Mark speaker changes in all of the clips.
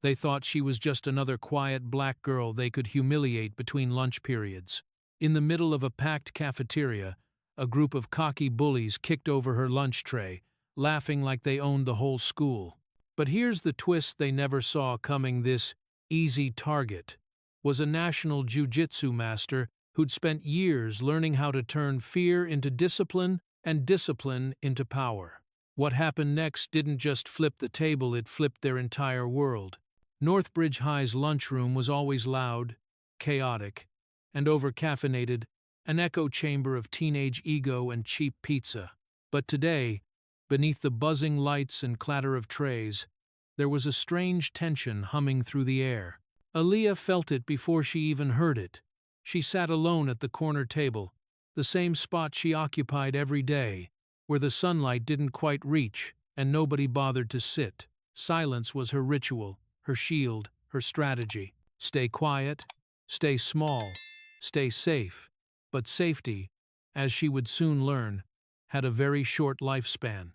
Speaker 1: They thought she was just another quiet black girl they could humiliate between lunch periods. In the middle of a packed cafeteria, a group of cocky bullies kicked over her lunch tray, laughing like they owned the whole school. But here's the twist they never saw coming. This easy target was a national Jiu-Jitsu master who'd spent years learning how to turn fear into discipline and discipline into power. What happened next didn't just flip the table, it flipped their entire world. Northbridge High's lunchroom was always loud, chaotic, and over-caffeinated, an echo chamber of teenage ego and cheap pizza. But today, beneath the buzzing lights and clatter of trays, there was a strange tension humming through the air. Aaliyah felt it before she even heard it. She sat alone at the corner table, the same spot she occupied every day, where the sunlight didn't quite reach and nobody bothered to sit. Silence was her ritual, her shield, her strategy. Stay quiet, stay small, stay safe. But safety, as she would soon learn, had a very short lifespan.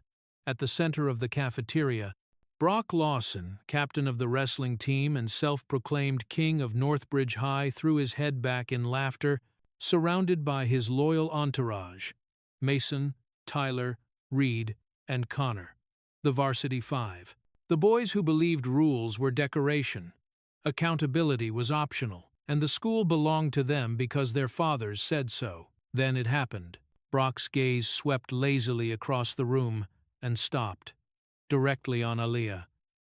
Speaker 1: At the center of the cafeteria, Brock Lawson, captain of the wrestling team and self-proclaimed king of Northbridge High, threw his head back in laughter, surrounded by his loyal entourage: Mason, Tyler, Reed, and Connor, the Varsity Five. The boys who believed rules were decoration. Accountability was optional, and the school belonged to them because their fathers said so. Then it happened. Brock's gaze swept lazily across the room and stopped, directly on Aaliyah.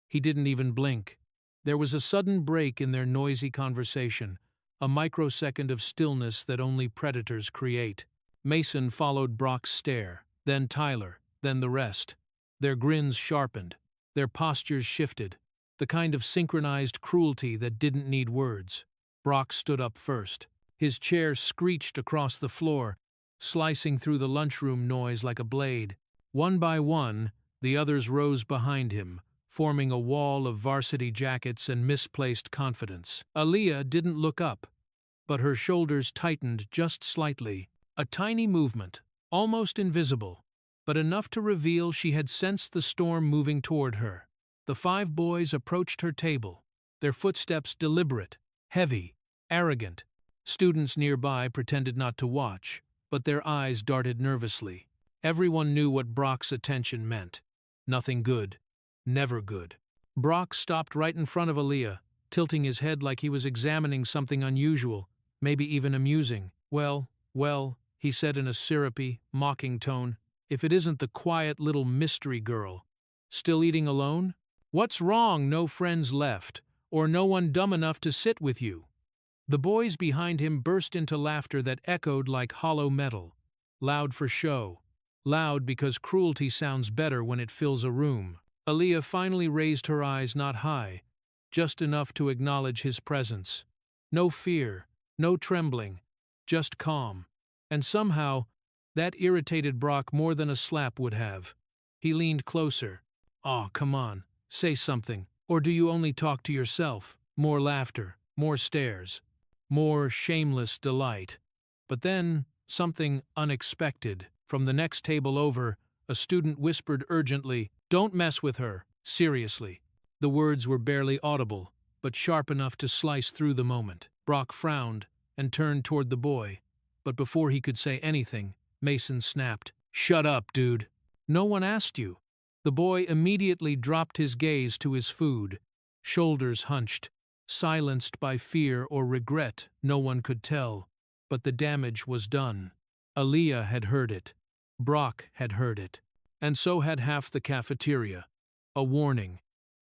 Speaker 1: He didn't even blink. There was a sudden break in their noisy conversation, a microsecond of stillness that only predators create. Mason followed Brock's stare, then Tyler, then the rest. Their grins sharpened, their postures shifted, the kind of synchronized cruelty that didn't need words. Brock stood up first. His chair screeched across the floor, slicing through the lunchroom noise like a blade. One by one, the others rose behind him, forming a wall of varsity jackets and misplaced confidence. Aaliyah didn't look up, but her shoulders tightened just slightly. A tiny movement, almost invisible, but enough to reveal she had sensed the storm moving toward her. The five boys approached her table, their footsteps deliberate, heavy, arrogant. Students nearby pretended not to watch, but their eyes darted nervously. Everyone knew what Brock's attention meant. Nothing good. Never good. Brock stopped right in front of Aaliyah, tilting his head like he was examining something unusual, maybe even amusing. Well, he said in a syrupy, mocking tone, if it isn't the quiet little mystery girl. Still eating alone? What's wrong? No friends left, or no one dumb enough to sit with you? The boys behind him burst into laughter that echoed like hollow metal. Loud for show. Loud because cruelty sounds better when it fills a room. Aaliyah finally raised her eyes, not high, just enough to acknowledge his presence. No fear, no trembling, just calm. And somehow, that irritated Brock more than a slap would have. He leaned closer. "Aw, come on, say something. Or do you only talk to yourself?" More laughter, more stares, more shameless delight. But then, something unexpected. From the next table over, a student whispered urgently, "Don't mess with her, seriously." The words were barely audible, but sharp enough to slice through the moment. Brock frowned and turned toward the boy, but before he could say anything, Mason snapped, "Shut up, dude. No one asked you." The boy immediately dropped his gaze to his food, shoulders hunched, silenced by fear or regret, no one could tell. But the damage was done. Aaliyah had heard it. Brock had heard it. And so had half the cafeteria. A warning.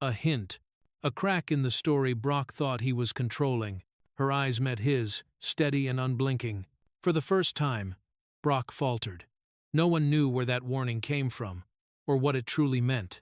Speaker 1: A hint. A crack in the story Brock thought he was controlling. Her eyes met his, steady and unblinking. For the first time, Brock faltered. No one knew where that warning came from, or what it truly meant.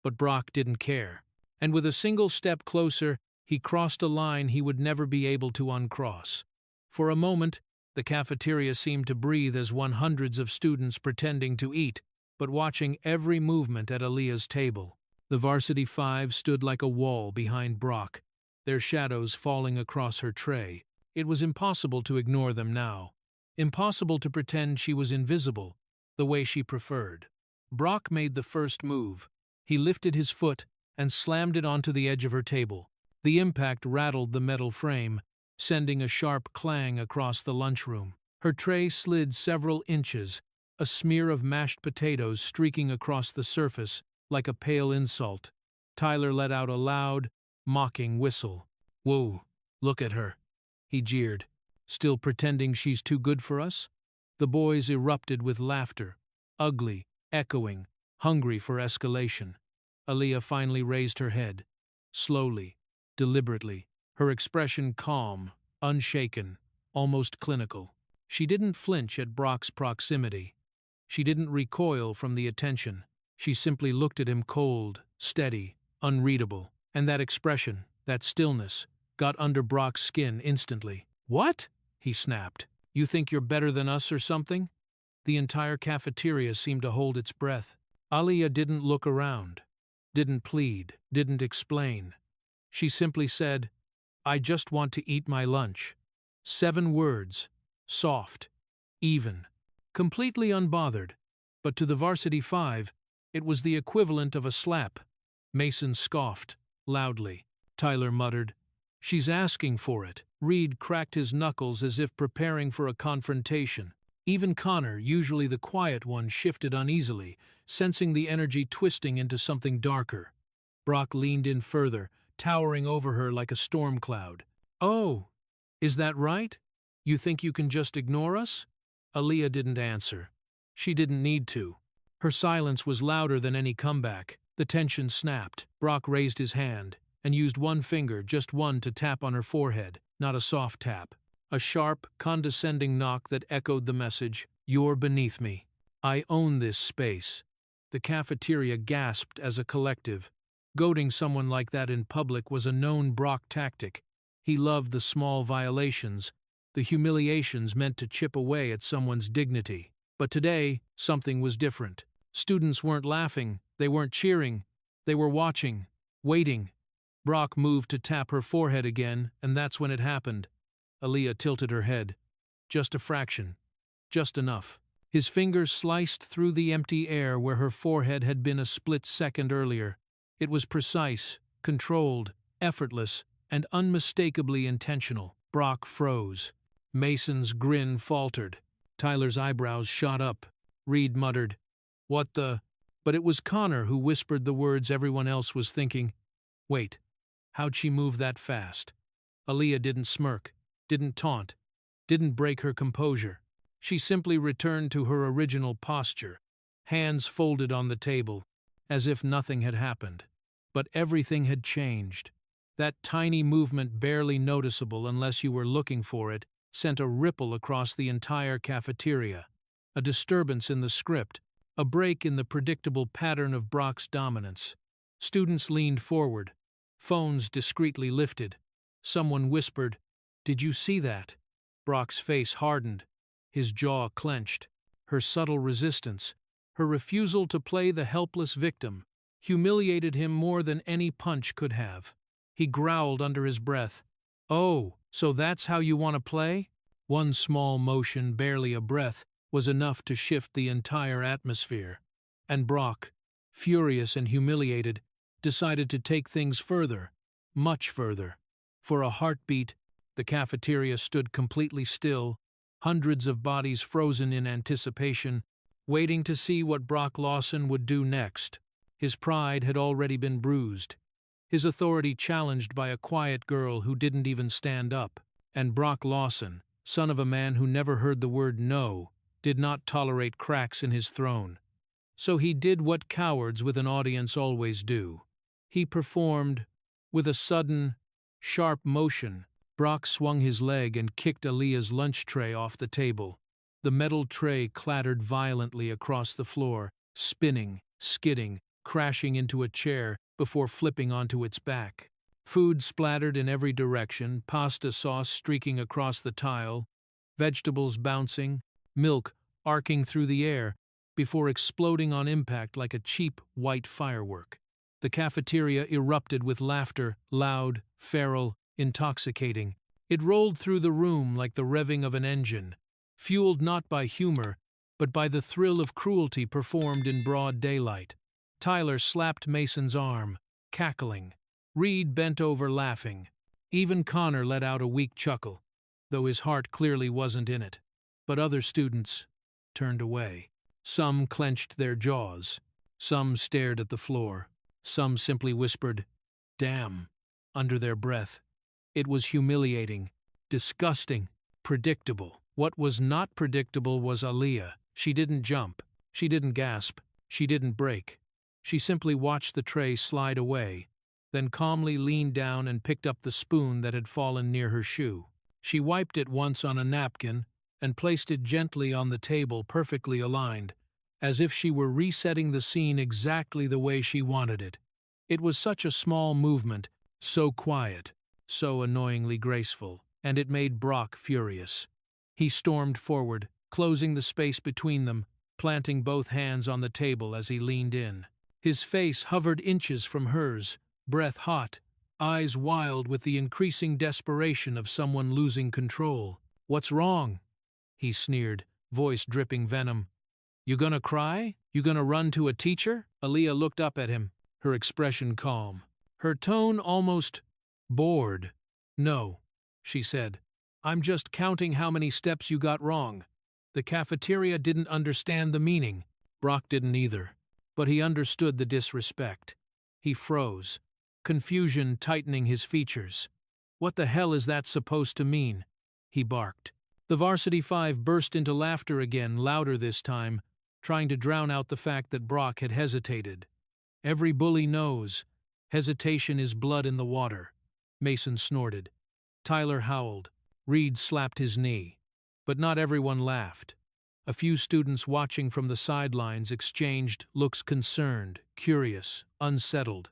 Speaker 1: But Brock didn't care. And with a single step closer, he crossed a line he would never be able to uncross. For a moment, the cafeteria seemed to breathe as hundreds of students pretending to eat, but watching every movement at Aaliyah's table. The Varsity Five stood like a wall behind Brock, their shadows falling across her tray. It was impossible to ignore them now. Impossible to pretend she was invisible, the way she preferred. Brock made the first move. He lifted his foot, and slammed it onto the edge of her table. The impact rattled the metal frame, sending a sharp clang across the lunchroom. Her tray slid several inches, a smear of mashed potatoes streaking across the surface like a pale insult. Tyler let out a loud, mocking whistle. "Whoa, look at her," he jeered. "Still pretending she's too good for us?" The boys erupted with laughter, ugly, echoing, hungry for escalation. Aaliyah finally raised her head, slowly, deliberately, her expression calm, unshaken, almost clinical. She didn't flinch at Brock's proximity. She didn't recoil from the attention. She simply looked at him cold, steady, unreadable. And that expression, that stillness, got under Brock's skin instantly. "What?" he snapped. "You think you're better than us or something?" The entire cafeteria seemed to hold its breath. Aaliyah didn't look around, didn't plead, didn't explain. She simply said, "I just want to eat my lunch." 7 words, soft, even, completely unbothered. But to the Varsity Five, it was the equivalent of a slap. Mason scoffed, loudly. Tyler muttered, "She's asking for it." Reed cracked his knuckles as if preparing for a confrontation. Even Connor, usually the quiet one, shifted uneasily, sensing the energy twisting into something darker. Brock leaned in further, towering over her like a storm cloud. "Oh, is that right? You think you can just ignore us?" Aaliyah didn't answer. She didn't need to. Her silence was louder than any comeback. The tension snapped. Brock raised his hand and used one finger, just one, to tap on her forehead, not a soft tap. A sharp, condescending knock that echoed the message, "You're beneath me. I own this space." The cafeteria gasped as a collective. Goading someone like that in public was a known Brock tactic. He loved the small violations, the humiliations meant to chip away at someone's dignity. But today, something was different. Students weren't laughing, they weren't cheering, they were watching, waiting. Brock moved to tap her forehead again, and that's when it happened. Aaliyah tilted her head. Just a fraction. Just enough. His fingers sliced through the empty air where her forehead had been a split second earlier. It was precise, controlled, effortless, and unmistakably intentional. Brock froze. Mason's grin faltered. Tyler's eyebrows shot up. Reed muttered, "What the—" But it was Connor who whispered the words everyone else was thinking. "Wait, how'd she move that fast?" Aaliyah didn't smirk, didn't taunt, didn't break her composure. She simply returned to her original posture, hands folded on the table, as if nothing had happened. But everything had changed. That tiny movement, barely noticeable unless you were looking for it, sent a ripple across the entire cafeteria. A disturbance in the script, a break in the predictable pattern of Brock's dominance. Students leaned forward, phones discreetly lifted. Someone whispered, "Did you see that?" Brock's face hardened, his jaw clenched. Her subtle resistance, her refusal to play the helpless victim, humiliated him more than any punch could have. He growled under his breath, "Oh, so that's how you want to play?" One small motion, barely a breath, was enough to shift the entire atmosphere. And Brock, furious and humiliated, decided to take things further, much further. For a heartbeat, the cafeteria stood completely still, hundreds of bodies frozen in anticipation, waiting to see what Brock Lawson would do next. His pride had already been bruised, his authority challenged by a quiet girl who didn't even stand up. And Brock Lawson, son of a man who never heard the word no, did not tolerate cracks in his throne. So he did what cowards with an audience always do. He performed. With a sudden, sharp motion, Brock swung his leg and kicked Aaliyah's lunch tray off the table. The metal tray clattered violently across the floor, spinning, skidding, crashing into a chair before flipping onto its back. Food splattered in every direction, pasta sauce streaking across the tile, vegetables bouncing, milk arcing through the air, before exploding on impact like a cheap white firework. The cafeteria erupted with laughter, loud, feral, intoxicating. It rolled through the room like the revving of an engine, fueled not by humor, but by the thrill of cruelty performed in broad daylight. Tyler slapped Mason's arm. cackling. Reed bent over laughing. Even Connor let out a weak chuckle, though his heart clearly wasn't in it. But other students turned away. Some clenched their jaws. Some stared at the floor. Some simply whispered, "Damn," under their breath. It was humiliating, disgusting, predictable. What was not predictable was Aaliyah. She didn't jump. She didn't gasp. She didn't break. She simply watched the tray slide away, then calmly leaned down and picked up the spoon that had fallen near her shoe. She wiped it once on a napkin and placed it gently on the table, perfectly aligned, as if she were resetting the scene exactly the way she wanted it. It was such a small movement, so quiet, so annoyingly graceful, and it made Brock furious. He stormed forward, closing the space between them, planting both hands on the table as he leaned in. His face hovered inches from hers, breath hot, eyes wild with the increasing desperation of someone losing control. "What's wrong?" he sneered, voice dripping venom. "You gonna cry? You gonna run to a teacher?" Aaliyah looked up at him, her expression calm, her tone almost bored. "No," she said. "I'm just counting how many steps you got wrong." The cafeteria didn't understand the meaning. Brock didn't either. But he understood the disrespect. He froze, confusion tightening his features. "What the hell is that supposed to mean?" he barked. The Varsity Five burst into laughter again, louder this time, trying to drown out the fact that Brock had hesitated. "Every bully knows. Hesitation is blood in the water." Mason snorted. Tyler howled. Reed slapped his knee. But not everyone laughed. A few students watching from the sidelines exchanged looks concerned, curious, unsettled,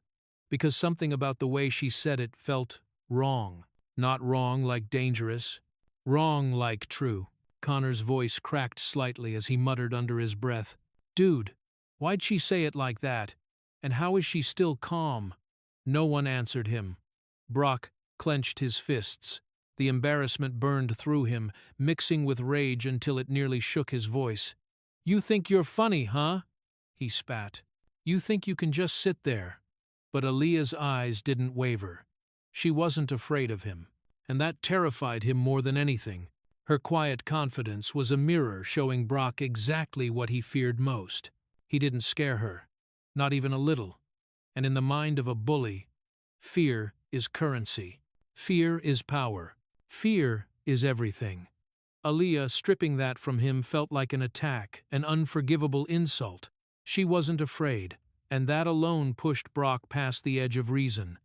Speaker 1: because something about the way she said it felt wrong. Not wrong like dangerous, wrong like true. Connor's voice cracked slightly as he muttered under his breath, "Dude, why'd she say it like that? And how is she still calm?" No one answered him. Brock clenched his fists. The embarrassment burned through him, mixing with rage until it nearly shook his voice. "You think you're funny, huh?" he spat. "You think you can just sit there?" But Aaliyah's eyes didn't waver. She wasn't afraid of him, and that terrified him more than anything. Her quiet confidence was a mirror showing Brock exactly what he feared most. He didn't scare her, not even a little. And in the mind of a bully, fear is currency. Fear is power. Fear is everything. Aaliyah, stripping that from him, felt like an attack, an unforgivable insult. She wasn't afraid, and that alone pushed Brock past the edge of reason.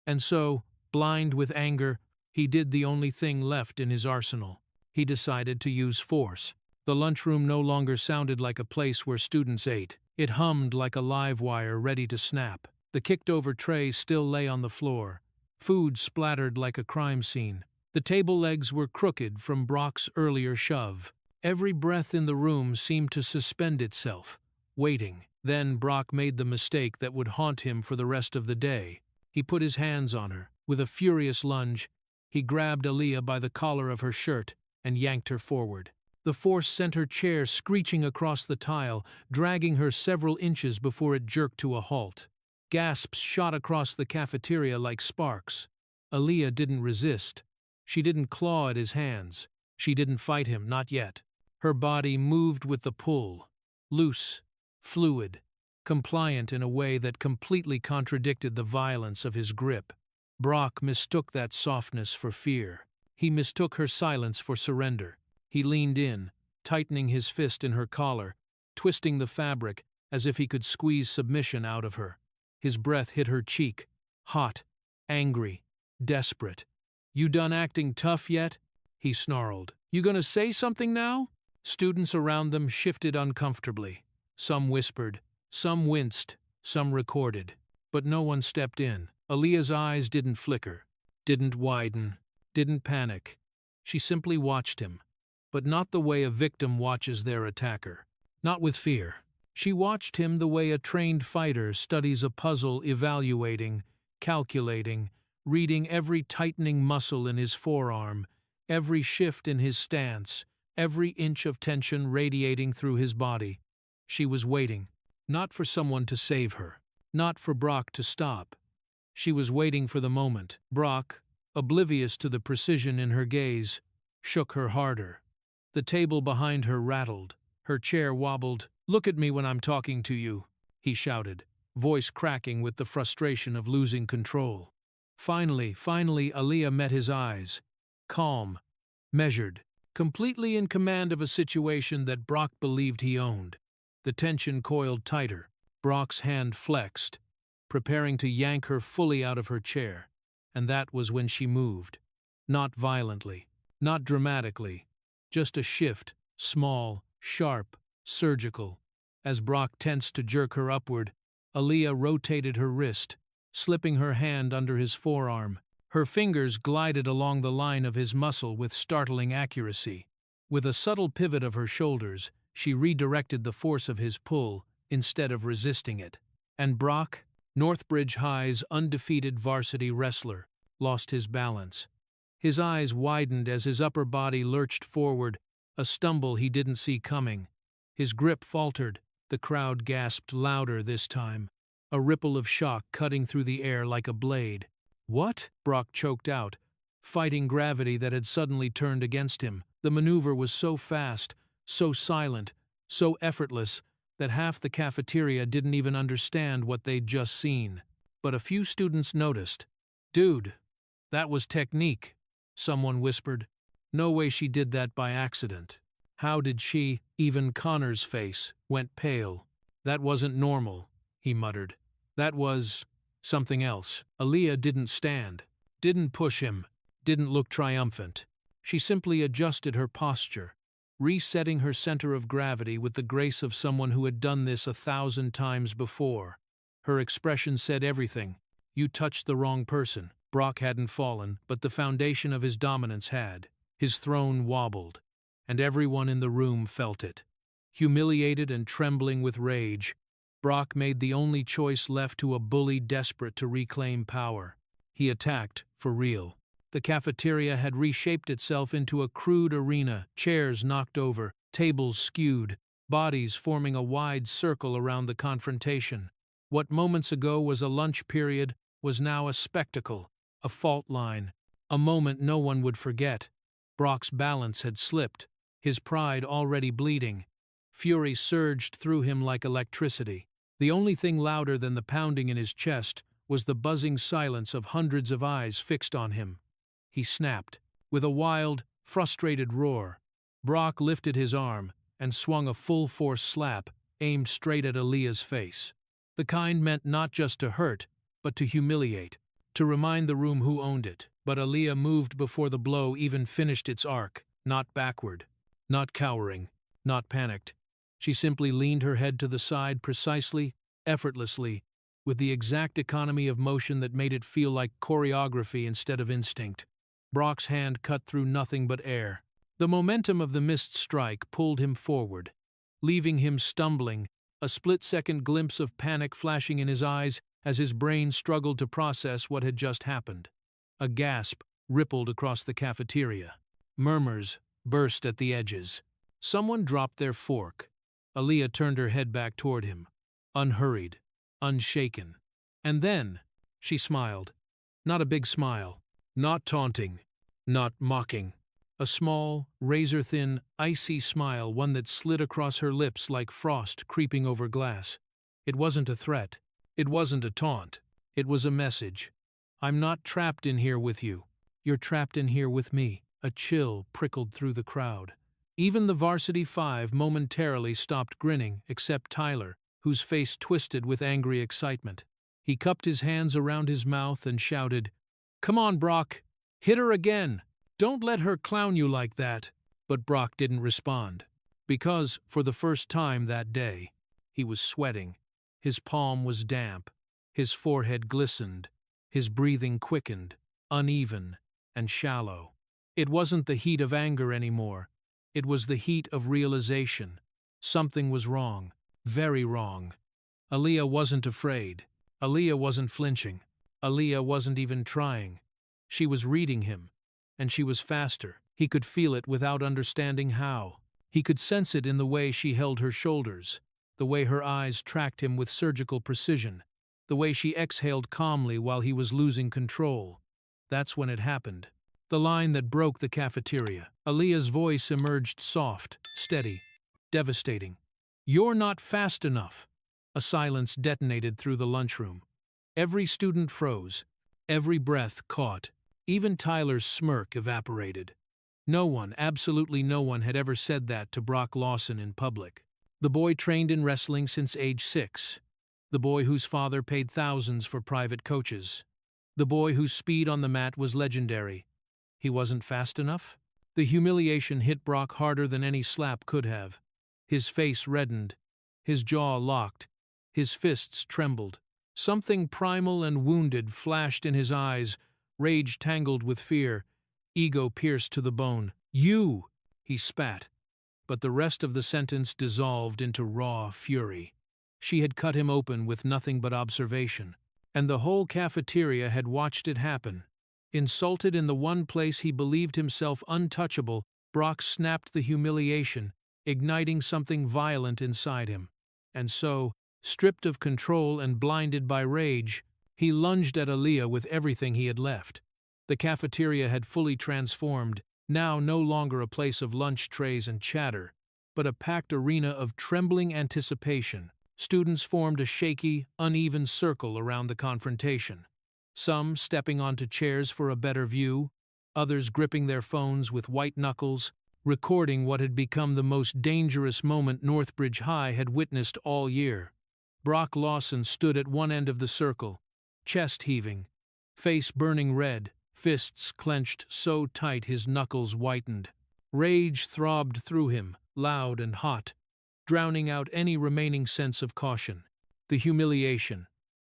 Speaker 1: And so, blind with anger, he did the only thing left in his arsenal. He decided to use force. The lunchroom no longer sounded like a place where students ate. It hummed like a live wire ready to snap. The kicked-over tray still lay on the floor. Food splattered like a crime scene. The table legs were crooked from Brock's earlier shove. Every breath in the room seemed to suspend itself, waiting. Then Brock made the mistake that would haunt him for the rest of the day. He put his hands on her. With a furious lunge, he grabbed Aaliyah by the collar of her shirt and yanked her forward. The force sent her chair screeching across the tile, dragging her several inches before it jerked to a halt. Gasps shot across the cafeteria like sparks. Aaliyah didn't resist. She didn't claw at his hands. She didn't fight him, not yet. Her body moved with the pull, loose, fluid, compliant in a way that completely contradicted the violence of his grip. Brock mistook that softness for fear. He mistook her silence for surrender. He leaned in, tightening his fist in her collar, twisting the fabric as if he could squeeze submission out of her. His breath hit her cheek, hot, angry, desperate. "You done acting tough yet?" he snarled. "You gonna say something now?" Students around them shifted uncomfortably. Some whispered, some winced, some recorded. But no one stepped in. Aaliyah's eyes didn't flicker, didn't widen, didn't panic. She simply watched him, but not the way a victim watches their attacker. Not with fear. She watched him the way a trained fighter studies a puzzle, evaluating, calculating, reading every tightening muscle in his forearm, every shift in his stance, every inch of tension radiating through his body. She was waiting, not for someone to save her, not for Brock to stop, She was waiting for the moment. Brock, oblivious to the precision in her gaze, shook her harder. The table behind her rattled. Her chair wobbled. "Look at me when I'm talking to you," he shouted, voice cracking with the frustration of losing control. Finally, Aaliyah met his eyes. Calm, measured, completely in command of a situation that Brock believed he owned. The tension coiled tighter. Brock's hand flexed, preparing to yank her fully out of her chair. And that was when she moved. Not violently, not dramatically, just a shift, small, sharp, surgical. As Brock tensed to jerk her upward, Aaliyah rotated her wrist, slipping her hand under his forearm. Her fingers glided along the line of his muscle with startling accuracy. With a subtle pivot of her shoulders, she redirected the force of his pull instead of resisting it. And Brock, Northbridge High's undefeated varsity wrestler, lost his balance. His eyes widened as his upper body lurched forward, a stumble he didn't see coming. His grip faltered. The crowd gasped louder this time, a ripple of shock cutting through the air like a blade. "What?" Brock choked out, fighting gravity that had suddenly turned against him. The maneuver was so fast, so silent, so effortless, that half the cafeteria didn't even understand what they'd just seen. But a few students noticed. "Dude, that was technique," someone whispered. "No way she did that by accident. How did she?" Even Connor's face went pale. "That wasn't normal," he muttered. "That was something else." Aaliyah didn't stand, didn't push him, didn't look triumphant. She simply adjusted her posture, resetting her center of gravity with the grace of someone who had done this 1,000 times before. Her expression said everything. "You touched the wrong person." Brock hadn't fallen, but the foundation of his dominance had. His throne wobbled, and everyone in the room felt it. Humiliated and trembling with rage, Brock made the only choice left to a bully desperate to reclaim power. He attacked, for real. The cafeteria had reshaped itself into a crude arena, chairs knocked over, tables skewed, bodies forming a wide circle around the confrontation. What moments ago was a lunch period was now a spectacle, a fault line, a moment no one would forget. Brock's balance had slipped, his pride already bleeding. Fury surged through him like electricity. The only thing louder than the pounding in his chest was the buzzing silence of hundreds of eyes fixed on him. He snapped. With a wild, frustrated roar, Brock lifted his arm and swung a full-force slap aimed straight at Aaliyah's face. The kind meant not just to hurt, but to humiliate, to remind the room who owned it. But Aaliyah moved before the blow even finished its arc, not backward, not cowering, not panicked. She simply leaned her head to the side precisely, effortlessly, with the exact economy of motion that made it feel like choreography instead of instinct. Brock's hand cut through nothing but air. The momentum of the missed strike pulled him forward, leaving him stumbling, a split-second glimpse of panic flashing in his eyes as his brain struggled to process what had just happened. A gasp rippled across the cafeteria. Murmurs burst at the edges. Someone dropped their fork. Aaliyah turned her head back toward him, unhurried, unshaken. And then she smiled. Not a big smile, not taunting, not mocking. A small, razor-thin, icy smile, one that slid across her lips like frost creeping over glass. It wasn't a threat. It wasn't a taunt. It was a message. "I'm not trapped in here with you. You're trapped in here with me." A chill prickled through the crowd. Even the Varsity Five momentarily stopped grinning, except Tyler, whose face twisted with angry excitement. He cupped his hands around his mouth and shouted, "Come on, Brock! Hit her again! Don't let her clown you like that!" But Brock didn't respond. Because, for the first time that day, he was sweating. His palm was damp. His forehead glistened. His breathing quickened, uneven, and shallow. It wasn't the heat of anger anymore. It was the heat of realization. Something was wrong, very wrong. Aaliyah wasn't afraid. Aaliyah wasn't flinching. Aaliyah wasn't even trying. She was reading him, and she was faster. He could feel it without understanding how. He could sense it in the way she held her shoulders, the way her eyes tracked him with surgical precision, the way she exhaled calmly while he was losing control. That's when it happened. The line that broke the cafeteria. Aaliyah's voice emerged soft, steady, devastating. "You're not fast enough." A silence detonated through the lunchroom. Every student froze. Every breath caught. Even Tyler's smirk evaporated. No one, absolutely no one, had ever said that to Brock Lawson in public. The boy trained in wrestling since age 6. The boy whose father paid thousands for private coaches. The boy whose speed on the mat was legendary. He wasn't fast enough? The humiliation hit Brock harder than any slap could have. His face reddened. His jaw locked. His fists trembled. Something primal and wounded flashed in his eyes, rage tangled with fear, ego pierced to the bone. "You!" he spat. But the rest of the sentence dissolved into raw fury. She had cut him open with nothing but observation, and the whole cafeteria had watched it happen. Insulted in the one place he believed himself untouchable, Brock snapped the humiliation, igniting something violent inside him. And so, stripped of control and blinded by rage, he lunged at Aaliyah with everything he had left. The cafeteria had fully transformed, now no longer a place of lunch trays and chatter, but a packed arena of trembling anticipation. Students formed a shaky, uneven circle around the confrontation. Some stepping onto chairs for a better view, others gripping their phones with white knuckles, recording what had become the most dangerous moment Northbridge High had witnessed all year. Brock Lawson stood at one end of the circle, chest heaving, face burning red, fists clenched so tight his knuckles whitened. Rage throbbed through him, loud and hot, drowning out any remaining sense of caution. The humiliation,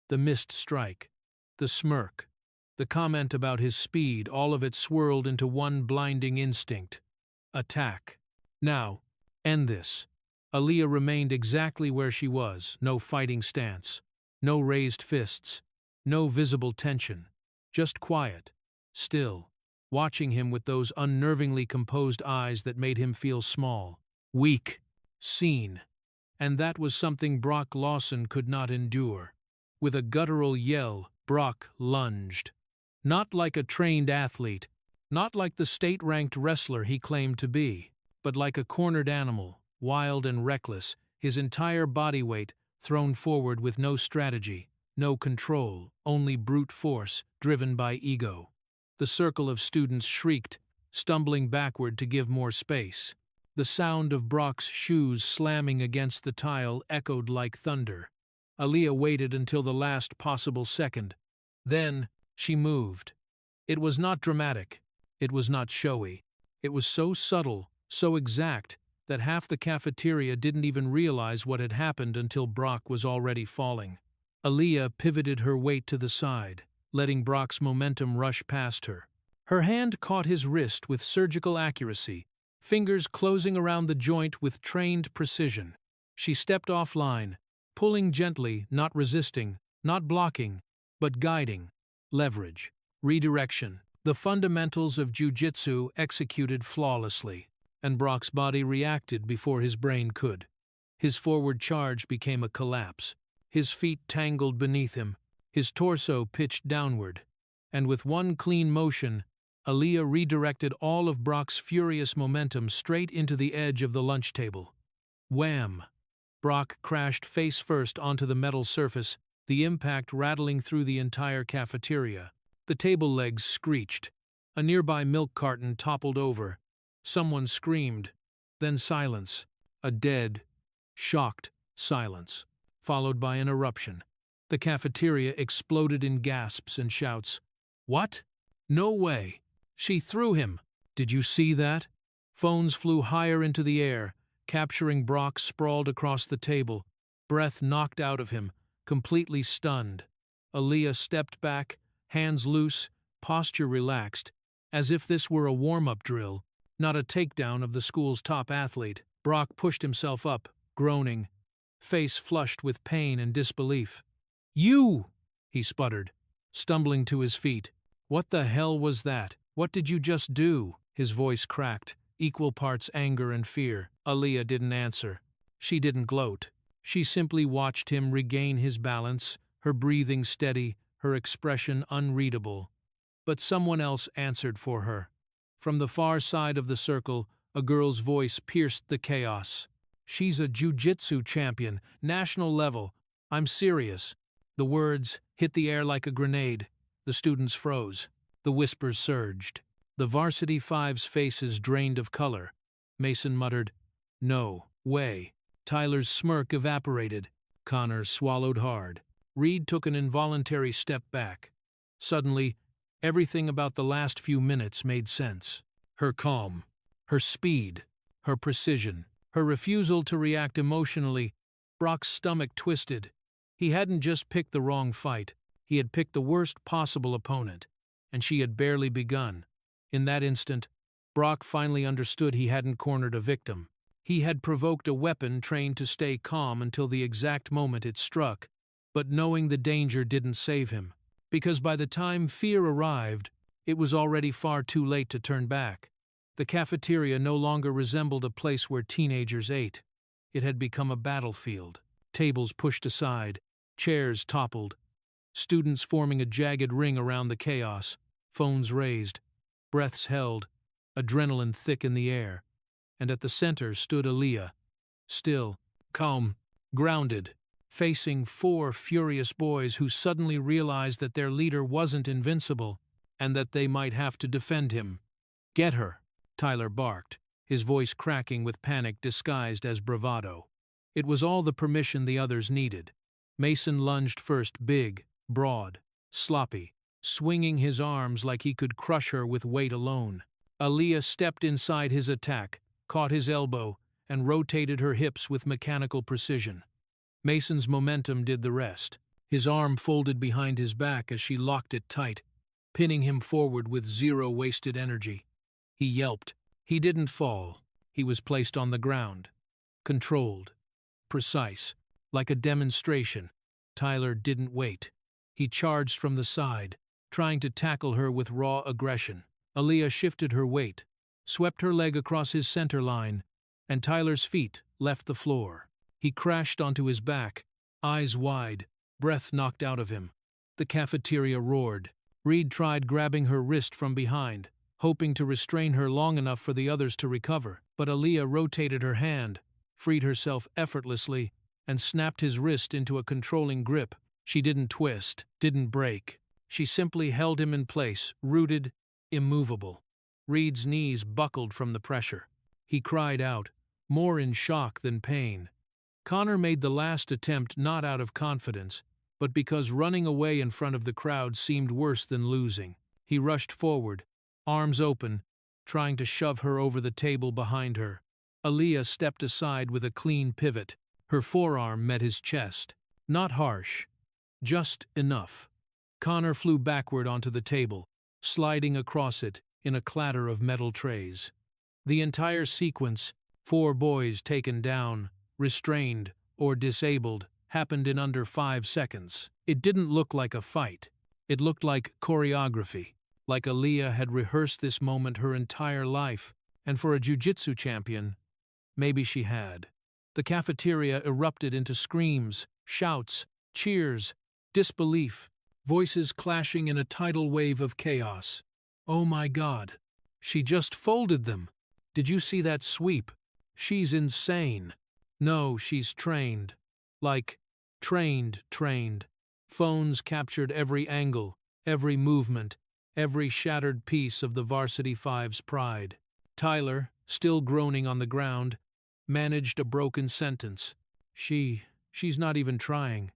Speaker 1: the missed strike, the smirk, the comment about his speed, all of it swirled into one blinding instinct. Attack. Now, end this. Aaliyah remained exactly where she was, no fighting stance, no raised fists, no visible tension, just quiet, still, watching him with those unnervingly composed eyes that made him feel small, weak, seen. And that was something Brock Lawson could not endure. With a guttural yell, Brock lunged. Not like a trained athlete, not like the state-ranked wrestler he claimed to be, but like a cornered animal, wild and reckless, his entire body weight thrown forward with no strategy, no control, only brute force, driven by ego. The circle of students shrieked, stumbling backward to give more space. The sound of Brock's shoes slamming against the tile echoed like thunder. Aaliyah waited until the last possible second. Then, she moved. It was not dramatic. It was not showy. It was so subtle, so exact, that half the cafeteria didn't even realize what had happened until Brock was already falling. Aaliyah pivoted her weight to the side, letting Brock's momentum rush past her. Her hand caught his wrist with surgical accuracy, fingers closing around the joint with trained precision. She stepped offline, pulling gently, not resisting, not blocking, but guiding. Leverage, redirection, the fundamentals of Jiu-Jitsu executed flawlessly, and Brock's body reacted before his brain could. His forward charge became a collapse. His feet tangled beneath him, his torso pitched downward, and with one clean motion, Aaliyah redirected all of Brock's furious momentum straight into the edge of the lunch table. Wham! Brock crashed face first onto the metal surface, the impact rattling through the entire cafeteria. The table legs screeched. A nearby milk carton toppled over. Someone screamed. Then silence. A dead, shocked silence, followed by an eruption. The cafeteria exploded in gasps and shouts. "What? No way! She threw him! Did you see that?" Phones flew higher into the air, capturing Brock sprawled across the table, breath knocked out of him, completely stunned. Aaliyah stepped back, hands loose, posture relaxed, as if this were a warm-up drill, not a takedown of the school's top athlete. Brock pushed himself up, groaning, face flushed with pain and disbelief. "You!" he sputtered, stumbling to his feet. "What the hell was that? What did you just do?" His voice cracked, equal parts anger and fear. Aaliyah didn't answer. She didn't gloat. She simply watched him regain his balance, her breathing steady, her expression unreadable. But someone else answered for her. From the far side of the circle, a girl's voice pierced the chaos. "She's a Jiu-Jitsu champion, national level. I'm serious." The words hit the air like a grenade. The students froze. The whispers surged. The varsity five's faces drained of color. Mason muttered, "No way." Tyler's smirk evaporated. Connor swallowed hard. Reed took an involuntary step back. Suddenly, everything about the last few minutes made sense. Her calm, her speed, her precision, her refusal to react emotionally. Brock's stomach twisted. He hadn't just picked the wrong fight, he had picked the worst possible opponent, and she had barely begun. In that instant, Brock finally understood he hadn't cornered a victim. He had provoked a weapon trained to stay calm until the exact moment it struck, but knowing the danger didn't save him, because by the time fear arrived, it was already far too late to turn back. The cafeteria no longer resembled a place where teenagers ate. It had become a battlefield. Tables pushed aside, chairs toppled, students forming a jagged ring around the chaos, phones raised, breaths held, adrenaline thick in the air. And at the center stood Aaliyah, still, calm, grounded, facing four furious boys who suddenly realized that their leader wasn't invincible and that they might have to defend him. "Get her," Tyler barked, his voice cracking with panic disguised as bravado. It was all the permission the others needed. Mason lunged first, big, broad, sloppy, swinging his arms like he could crush her with weight alone. Aaliyah stepped inside his attack, caught his elbow, and rotated her hips with mechanical precision. Mason's momentum did the rest. His arm folded behind his back as she locked it tight, pinning him forward with zero wasted energy. He yelped. He didn't fall. He was placed on the ground. Controlled. Precise. Like a demonstration. Tyler didn't wait. He charged from the side, trying to tackle her with raw aggression. Aaliyah shifted her weight, swept her leg across his center line, and Tyler's feet left the floor. He crashed onto his back, eyes wide, breath knocked out of him. The cafeteria roared. Reed tried grabbing her wrist from behind, hoping to restrain her long enough for the others to recover, but Aaliyah rotated her hand, freed herself effortlessly, and snapped his wrist into a controlling grip. She didn't twist, didn't break. She simply held him in place, rooted, immovable. Reed's knees buckled from the pressure. He cried out, more in shock than pain. Connor made the last attempt not out of confidence, but because running away in front of the crowd seemed worse than losing. He rushed forward, arms open, trying to shove her over the table behind her. Aaliyah stepped aside with a clean pivot. Her forearm met his chest. Not harsh, just enough. Connor flew backward onto the table, sliding across it in a clatter of metal trays. The entire sequence, 4 boys taken down, restrained, or disabled, happened in under 5 seconds. It didn't look like a fight. It looked like choreography, like Aaliyah had rehearsed this moment her entire life, and for a jiu-jitsu champion, maybe she had. The cafeteria erupted into screams, shouts, cheers, disbelief, voices clashing in a tidal wave of chaos. "Oh my God! She just folded them! Did you see that sweep? She's insane! No, she's trained. Like, trained. Phones captured every angle, every movement, every shattered piece of the Varsity Five's pride. Tyler, still groaning on the ground, managed a broken sentence. She's not even trying."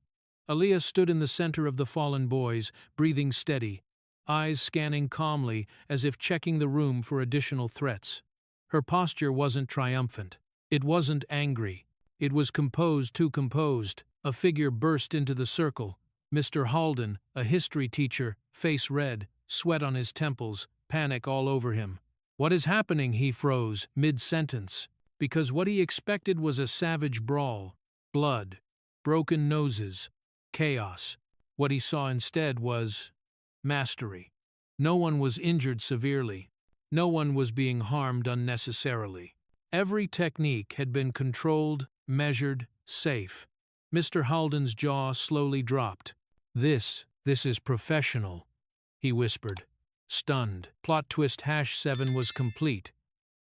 Speaker 1: Aaliyah stood in the center of the fallen boys, breathing steady, eyes scanning calmly as if checking the room for additional threats. Her posture wasn't triumphant. It wasn't angry. It was composed, too composed. A figure burst into the circle. Mr. Halden, a history teacher, face red, sweat on his temples, panic all over him. "What is happening?" He froze, mid-sentence, because what he expected was a savage brawl. Blood, broken noses, chaos. What he saw instead was mastery. No one was injured severely. No one was being harmed unnecessarily. Every technique had been controlled, measured, safe. Mr. Halden's jaw slowly dropped. This is professional, he whispered, stunned. Plot twist #7 was complete.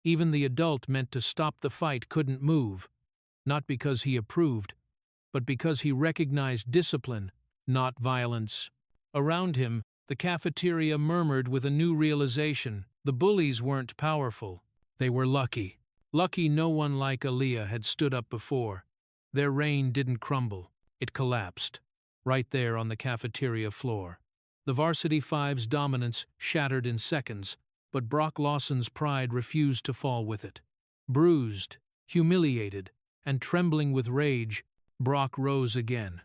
Speaker 1: Even the adult meant to stop the fight couldn't move, not because he approved, but because he recognized discipline, not violence. Around him, the cafeteria murmured with a new realization. The bullies weren't powerful. They were lucky. Lucky no one like Aaliyah had stood up before. Their reign didn't crumble. It collapsed. Right there on the cafeteria floor. The Varsity Five's dominance shattered in seconds, but Brock Lawson's pride refused to fall with it. Bruised, humiliated, and trembling with rage, Brock rose again,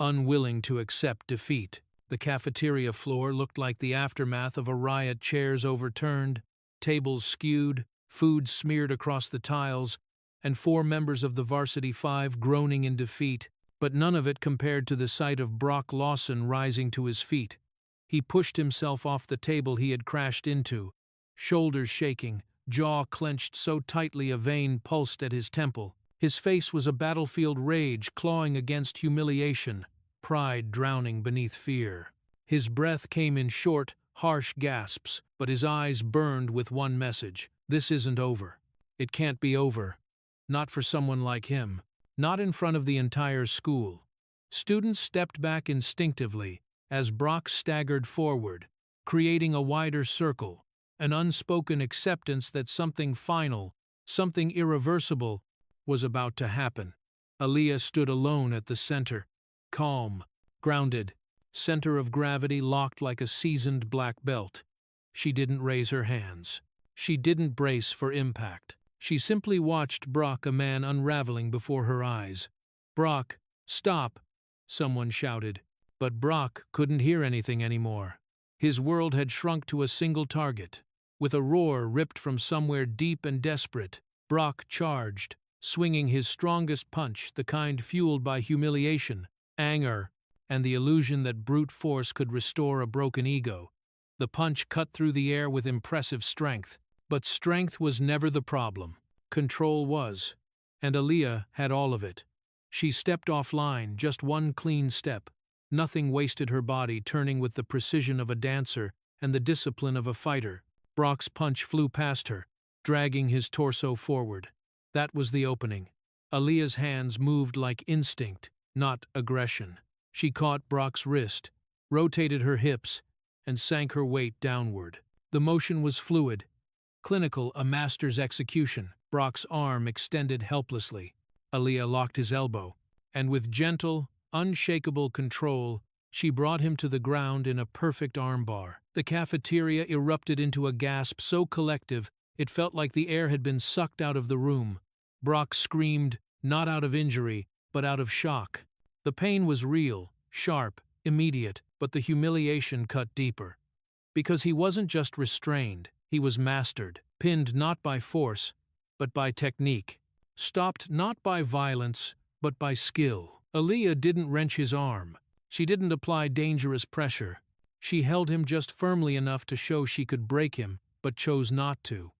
Speaker 1: unwilling to accept defeat. The cafeteria floor looked like the aftermath of a riot. Chairs overturned, tables skewed, food smeared across the tiles, and 4 members of the Varsity Five groaning in defeat, but none of it compared to the sight of Brock Lawson rising to his feet. He pushed himself off the table he had crashed into, shoulders shaking, jaw clenched so tightly a vein pulsed at his temple. His face was a battlefield rage clawing against humiliation, pride drowning beneath fear. His breath came in short, harsh gasps, but his eyes burned with one message: this isn't over. It can't be over. Not for someone like him. Not in front of the entire school. Students stepped back instinctively as Brock staggered forward, creating a wider circle, an unspoken acceptance that something final, something irreversible, was about to happen. Aaliyah stood alone at the center, calm, grounded, center of gravity locked like a seasoned black belt. She didn't raise her hands. She didn't brace for impact. She simply watched Brock, a man unraveling before her eyes. "Brock, stop!" someone shouted. But Brock couldn't hear anything anymore. His world had shrunk to a single target. With a roar ripped from somewhere deep and desperate, Brock charged, swinging his strongest punch, the kind fueled by humiliation, anger, and the illusion that brute force could restore a broken ego. The punch cut through the air with impressive strength. But strength was never the problem. Control was. And Aaliyah had all of it. She stepped offline, just one clean step. Nothing wasted her body, turning with the precision of a dancer and the discipline of a fighter. Brock's punch flew past her, dragging his torso forward. That was the opening. Aaliyah's hands moved like instinct, not aggression. She caught Brock's wrist, rotated her hips, and sank her weight downward. The motion was fluid, clinical, a master's execution. Brock's arm extended helplessly. Aaliyah locked his elbow, and with gentle, unshakable control, she brought him to the ground in a perfect armbar. The cafeteria erupted into a gasp so collective it felt like the air had been sucked out of the room. Brock screamed, not out of injury, but out of shock. The pain was real, sharp, immediate, but the humiliation cut deeper. Because he wasn't just restrained, he was mastered, pinned not by force, but by technique. Stopped not by violence, but by skill. Aaliyah didn't wrench his arm. She didn't apply dangerous pressure. She held him just firmly enough to show she could break him, but chose not to.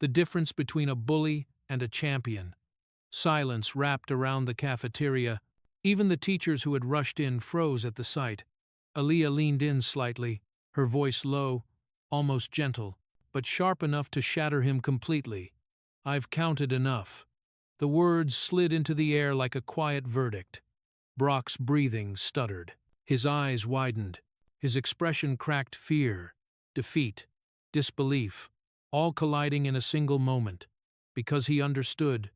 Speaker 1: The difference between a bully and a champion. Silence wrapped around the cafeteria. Even the teachers who had rushed in froze at the sight. Aaliyah leaned in slightly, her voice low, almost gentle, but sharp enough to shatter him completely. "I've counted enough." The words slid into the air like a quiet verdict. Brock's breathing stuttered. His eyes widened. His expression cracked fear, defeat, disbelief, all colliding in a single moment. Because he understood,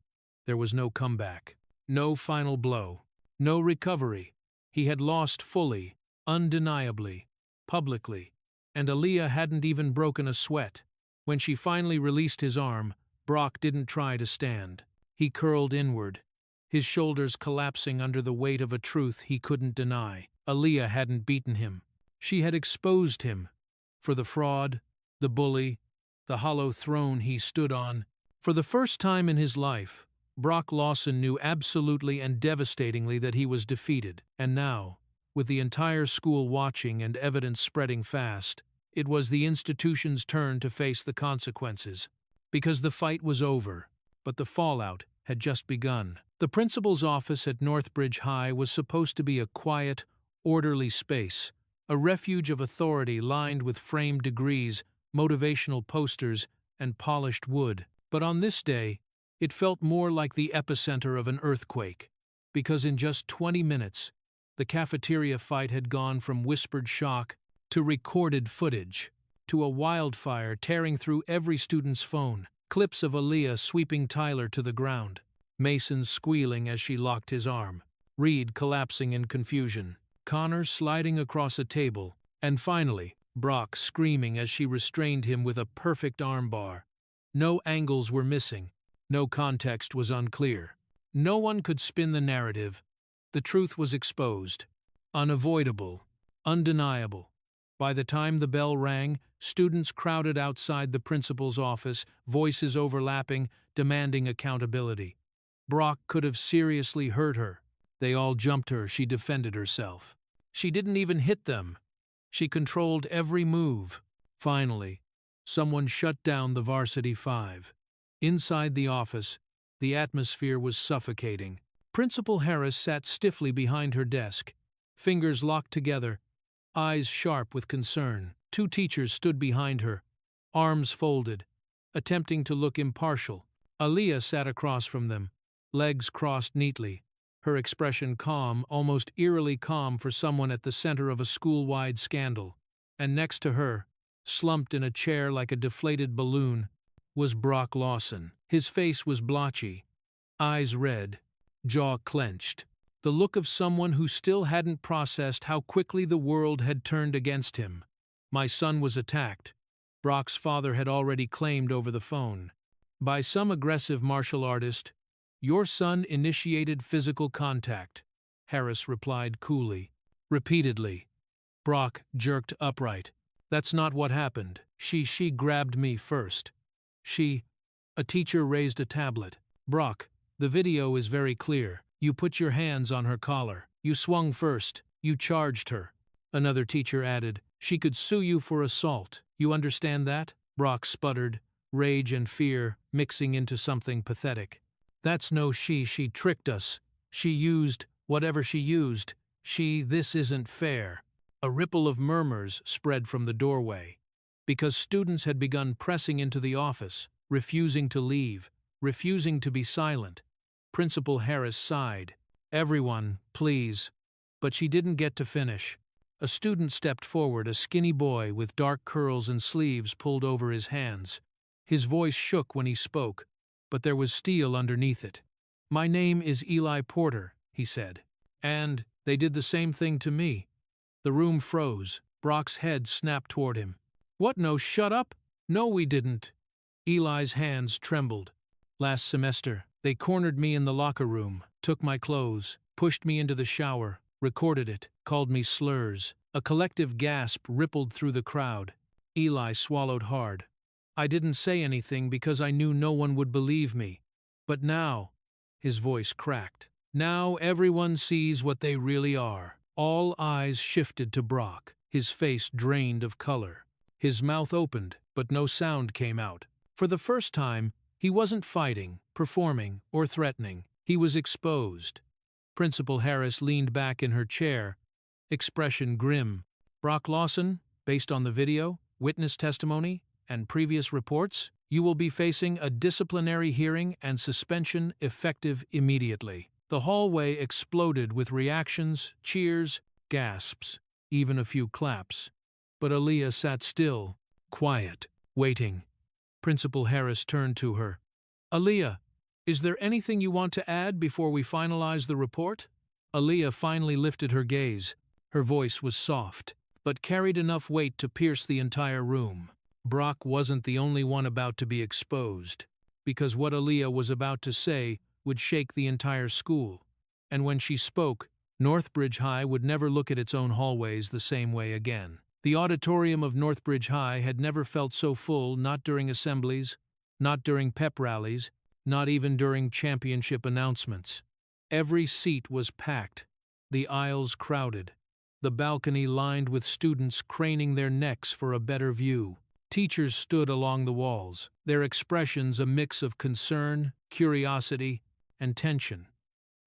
Speaker 1: there was no comeback. No final blow. No recovery. He had lost fully, undeniably, publicly. And Aaliyah hadn't even broken a sweat. When she finally released his arm, Brock didn't try to stand. He curled inward, his shoulders collapsing under the weight of a truth he couldn't deny. Aaliyah hadn't beaten him. She had exposed him. For the fraud, the bully, the hollow throne he stood on. For the first time in his life, Brock Lawson knew absolutely and devastatingly that he was defeated. And now, with the entire school watching and evidence spreading fast, it was the institution's turn to face the consequences. Because the fight was over, but the fallout had just begun. The principal's office at Northbridge High was supposed to be a quiet, orderly space, a refuge of authority lined with framed degrees, motivational posters, and polished wood. But on this day, it felt more like the epicenter of an earthquake, because in just 20 minutes, the cafeteria fight had gone from whispered shock to recorded footage, to a wildfire tearing through every student's phone, clips of Aaliyah sweeping Tyler to the ground, Mason squealing as she locked his arm, Reed collapsing in confusion, Connor sliding across a table, and finally, Brock screaming as she restrained him with a perfect armbar. No angles were missing, no context was unclear. No one could spin the narrative. The truth was exposed, unavoidable, undeniable. By the time the bell rang, students crowded outside the principal's office, voices overlapping, demanding accountability. Brock could have seriously hurt her. They all jumped her, she defended herself. She didn't even hit them. She controlled every move. Finally, someone shut down the Varsity Five. Inside the office, the atmosphere was suffocating. Principal Harris sat stiffly behind her desk, fingers locked together, eyes sharp with concern. Two teachers stood behind her, arms folded, attempting to look impartial. Aaliyah sat across from them, legs crossed neatly, her expression calm, almost eerily calm for someone at the center of a school-wide scandal. And next to her, slumped in a chair like a deflated balloon, was Brock Lawson. His face was blotchy, eyes red, jaw clenched, the look of someone who still hadn't processed how quickly the world had turned against him. My son was attacked, Brock's father had already claimed over the phone. By some aggressive martial artist. Your son initiated physical contact, Harris replied coolly. Repeatedly. Brock jerked upright. That's not what happened. She grabbed me first. A teacher raised a tablet. Brock, the video is very clear. You put your hands on her collar. You swung first. You charged her. Another teacher added, she could sue you for assault. You understand that? Brock sputtered, rage and fear mixing into something pathetic. That's no she tricked us. She used whatever she used. This isn't fair. A ripple of murmurs spread from the doorway, because students had begun pressing into the office, refusing to leave, refusing to be silent. Principal Harris sighed. Everyone, please. But she didn't get to finish. A student stepped forward, a skinny boy with dark curls and sleeves pulled over his hands. His voice shook when he spoke, but there was steel underneath it. My name is Eli Porter, he said. And they did the same thing to me. The room froze. Brock's head snapped toward him. What? No, shut up. No, we didn't. Eli's hands trembled. Last semester, they cornered me in the locker room, took my clothes, pushed me into the shower, recorded it, called me slurs. A collective gasp rippled through the crowd. Eli swallowed hard. I didn't say anything because I knew no one would believe me. But now, his voice cracked. Now everyone sees what they really are. All eyes shifted to Brock, his face drained of color. His mouth opened, but no sound came out. For the first time, he wasn't fighting, performing, or threatening. He was exposed. Principal Harris leaned back in her chair, expression grim. Brock Lawson, based on the video, witness testimony, and previous reports, you will be facing a disciplinary hearing and suspension effective immediately. The hallway exploded with reactions, cheers, gasps, even a few claps. But Aaliyah sat still, quiet, waiting. Principal Harris turned to her. Aaliyah, is there anything you want to add before we finalize the report? Aaliyah finally lifted her gaze. Her voice was soft, but carried enough weight to pierce the entire room. Brock wasn't the only one about to be exposed, because what Aaliyah was about to say would shake the entire school. And when she spoke, Northbridge High would never look at its own hallways the same way again. The auditorium of Northbridge High had never felt so full, not during assemblies, not during pep rallies, not even during championship announcements. Every seat was packed, the aisles crowded, the balcony lined with students craning their necks for a better view. Teachers stood along the walls, their expressions a mix of concern, curiosity, and tension.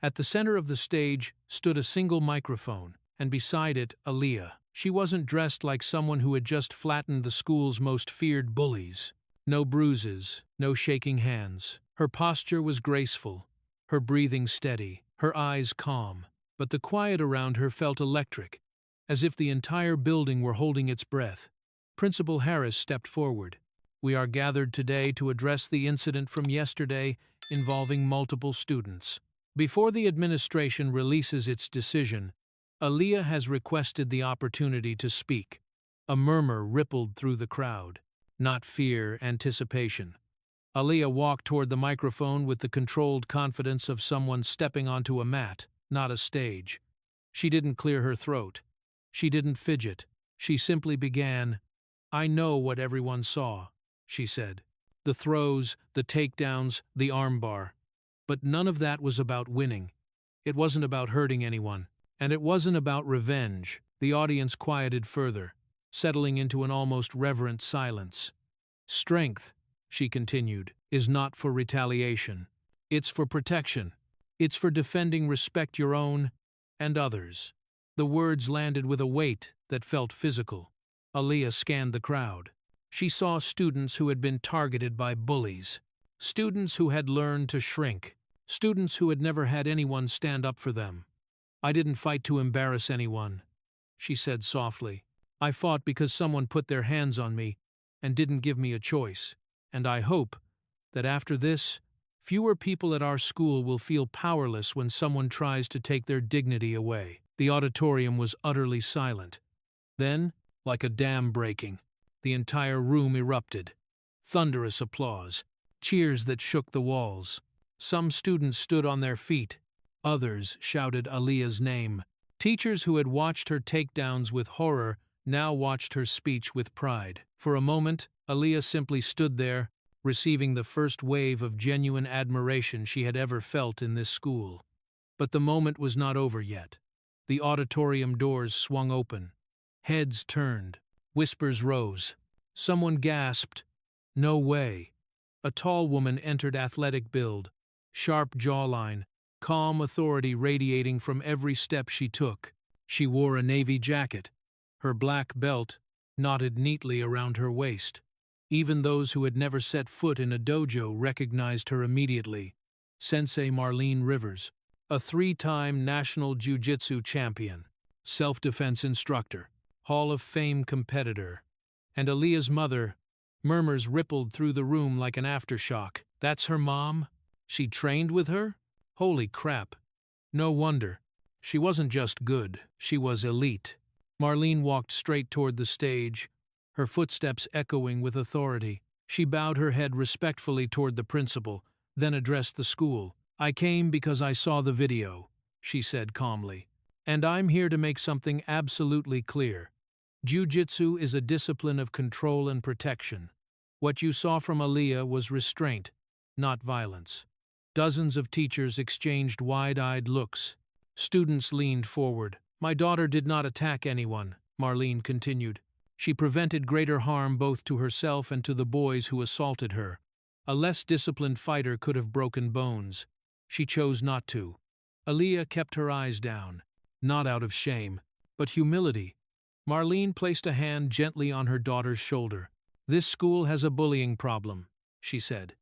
Speaker 1: At the center of the stage stood a single microphone, and beside it, Aaliyah. She wasn't dressed like someone who had just flattened the school's most feared bullies. No bruises, no shaking hands. Her posture was graceful, her breathing steady, her eyes calm. But the quiet around her felt electric, as if the entire building were holding its breath. Principal Harris stepped forward. "We are gathered today to address the incident from yesterday involving multiple students. Before the administration releases its decision, Aaliyah has requested the opportunity to speak." A murmur rippled through the crowd. Not fear, anticipation. Aaliyah walked toward the microphone with the controlled confidence of someone stepping onto a mat, not a stage. She didn't clear her throat. She didn't fidget. She simply began. "I know what everyone saw," she said. "The throws, the takedowns, the armbar. But none of that was about winning. It wasn't about hurting anyone. And it wasn't about revenge." The audience quieted further, settling into an almost reverent silence. "Strength," she continued, "is not for retaliation. It's for protection. It's for defending respect your own and others." The words landed with a weight that felt physical. Aaliyah scanned the crowd. She saw students who had been targeted by bullies, students who had learned to shrink, students who had never had anyone stand up for them. "I didn't fight to embarrass anyone," she said softly. "I fought because someone put their hands on me and didn't give me a choice. And I hope that after this, fewer people at our school will feel powerless when someone tries to take their dignity away." The auditorium was utterly silent. Then, like a dam breaking, the entire room erupted. Thunderous applause, cheers that shook the walls. Some students stood on their feet. Others shouted Aaliyah's name. Teachers who had watched her takedowns with horror now watched her speech with pride. For a moment, Aaliyah simply stood there, receiving the first wave of genuine admiration she had ever felt in this school. But the moment was not over yet. The auditorium doors swung open. Heads turned. Whispers rose. Someone gasped, "No way." A tall woman entered, athletic build, sharp jawline, calm authority radiating from every step she took. She wore a navy jacket, her black belt knotted neatly around her waist. Even those who had never set foot in a dojo recognized her immediately. Sensei Marlene Rivers, a 3-time national Jiu-Jitsu champion, self-defense instructor, Hall of Fame competitor. And Aaliyah's mother. Murmurs rippled through the room like an aftershock. "That's her mom? She trained with her? Holy crap. No wonder. She wasn't just good, she was elite." Marlene walked straight toward the stage, her footsteps echoing with authority. She bowed her head respectfully toward the principal, then addressed the school. "I came because I saw the video," she said calmly. "And I'm here to make something absolutely clear. Jiu-Jitsu is a discipline of control and protection. What you saw from Aaliyah was restraint, not violence." Dozens of teachers exchanged wide-eyed looks. Students leaned forward. "My daughter did not attack anyone," Marlene continued. "She prevented greater harm both to herself and to the boys who assaulted her. A less disciplined fighter could have broken bones. She chose not to." Aaliyah kept her eyes down, not out of shame, but humility. Marlene placed a hand gently on her daughter's shoulder. "This school has a bullying problem," she said,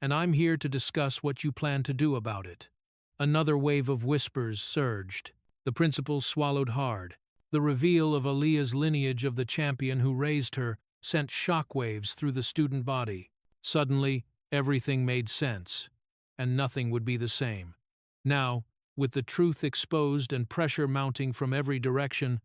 Speaker 1: "and I'm here to discuss what you plan to do about it." Another wave of whispers surged. The principal swallowed hard. The reveal of Aaliyah's lineage of the champion who raised her sent shockwaves through the student body. Suddenly, everything made sense, and nothing would be the same. Now, with the truth exposed and pressure mounting from every direction,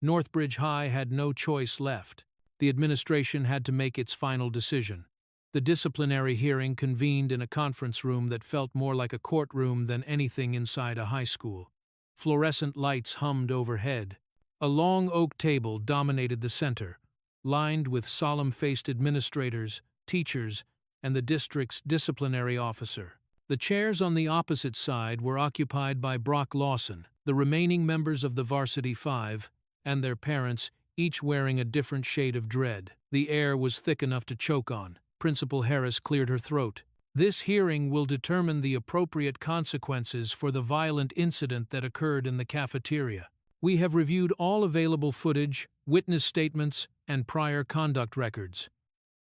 Speaker 1: Northbridge High had no choice left. The administration had to make its final decision. The disciplinary hearing convened in a conference room that felt more like a courtroom than anything inside a high school. Fluorescent lights hummed overhead. A long oak table dominated the center, lined with solemn-faced administrators, teachers, and the district's disciplinary officer. The chairs on the opposite side were occupied by Brock Lawson, the remaining members of the Varsity Five, and their parents, each wearing a different shade of dread. The air was thick enough to choke on. Principal Harris cleared her throat. "This hearing will determine the appropriate consequences for the violent incident that occurred in the cafeteria. We have reviewed all available footage, witness statements, and prior conduct records.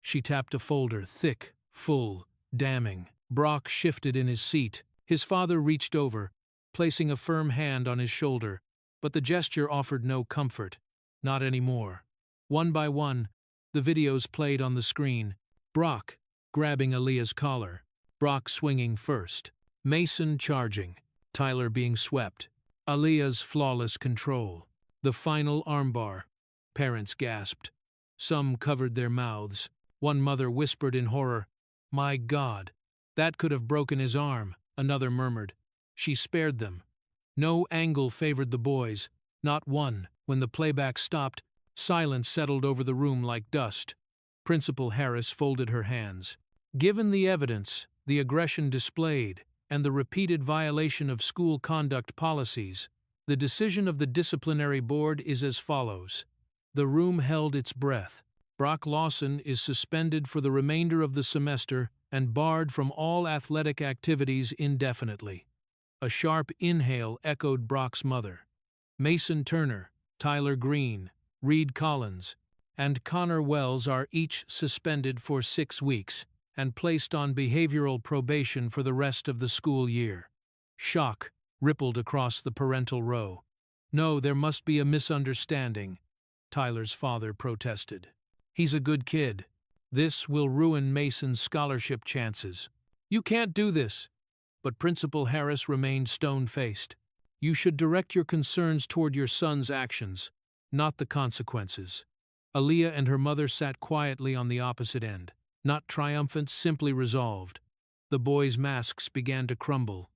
Speaker 1: She tapped a folder, thick, full, damning. Brock shifted in his seat. His father reached over, placing a firm hand on his shoulder, but the gesture offered no comfort. Not anymore. One by one, the videos played on the screen. Brock grabbing Aaliyah's collar. Brock swinging first. Mason charging. Tyler being swept. Aaliyah's flawless control. The final armbar. Parents gasped. Some covered their mouths. One mother whispered in horror, "My God, that could have broken his arm." Another murmured. She spared them. No angle favored the boys, not one. When the playback stopped, silence settled over the room like dust. Principal Harris folded her hands. Given the evidence, the aggression displayed, and the repeated violation of school conduct policies, the decision of the disciplinary board is as follows. The room held its breath. Brock Lawson is suspended for the remainder of the semester and barred from all athletic activities indefinitely. A sharp inhale echoed Brock's mother. Mason Turner, Tyler Green, Reed Collins, and Connor Wells are each suspended for 6 weeks and placed on behavioral probation for the rest of the school year. Shock rippled across the parental row. "No, there must be a misunderstanding," Tyler's father protested. "He's a good kid. This will ruin Mason's scholarship chances." "You can't do this." But Principal Harris remained stone-faced. "You should direct your concerns toward your son's actions, not the consequences." Aaliyah and her mother sat quietly on the opposite end, not triumphant, simply resolved. The boys' masks began to crumble.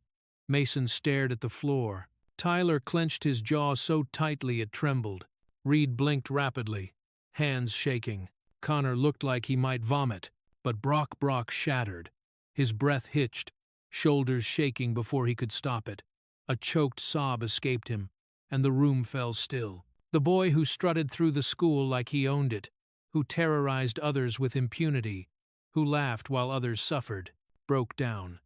Speaker 1: Mason stared at the floor. Tyler clenched his jaw so tightly it trembled. Reed blinked rapidly, hands shaking. Connor looked like he might vomit, but Brock shattered. His breath hitched, shoulders shaking before he could stop it. A choked sob escaped him, and the room fell still. The boy who strutted through the school like he owned it, who terrorized others with impunity, who laughed while others suffered, broke down.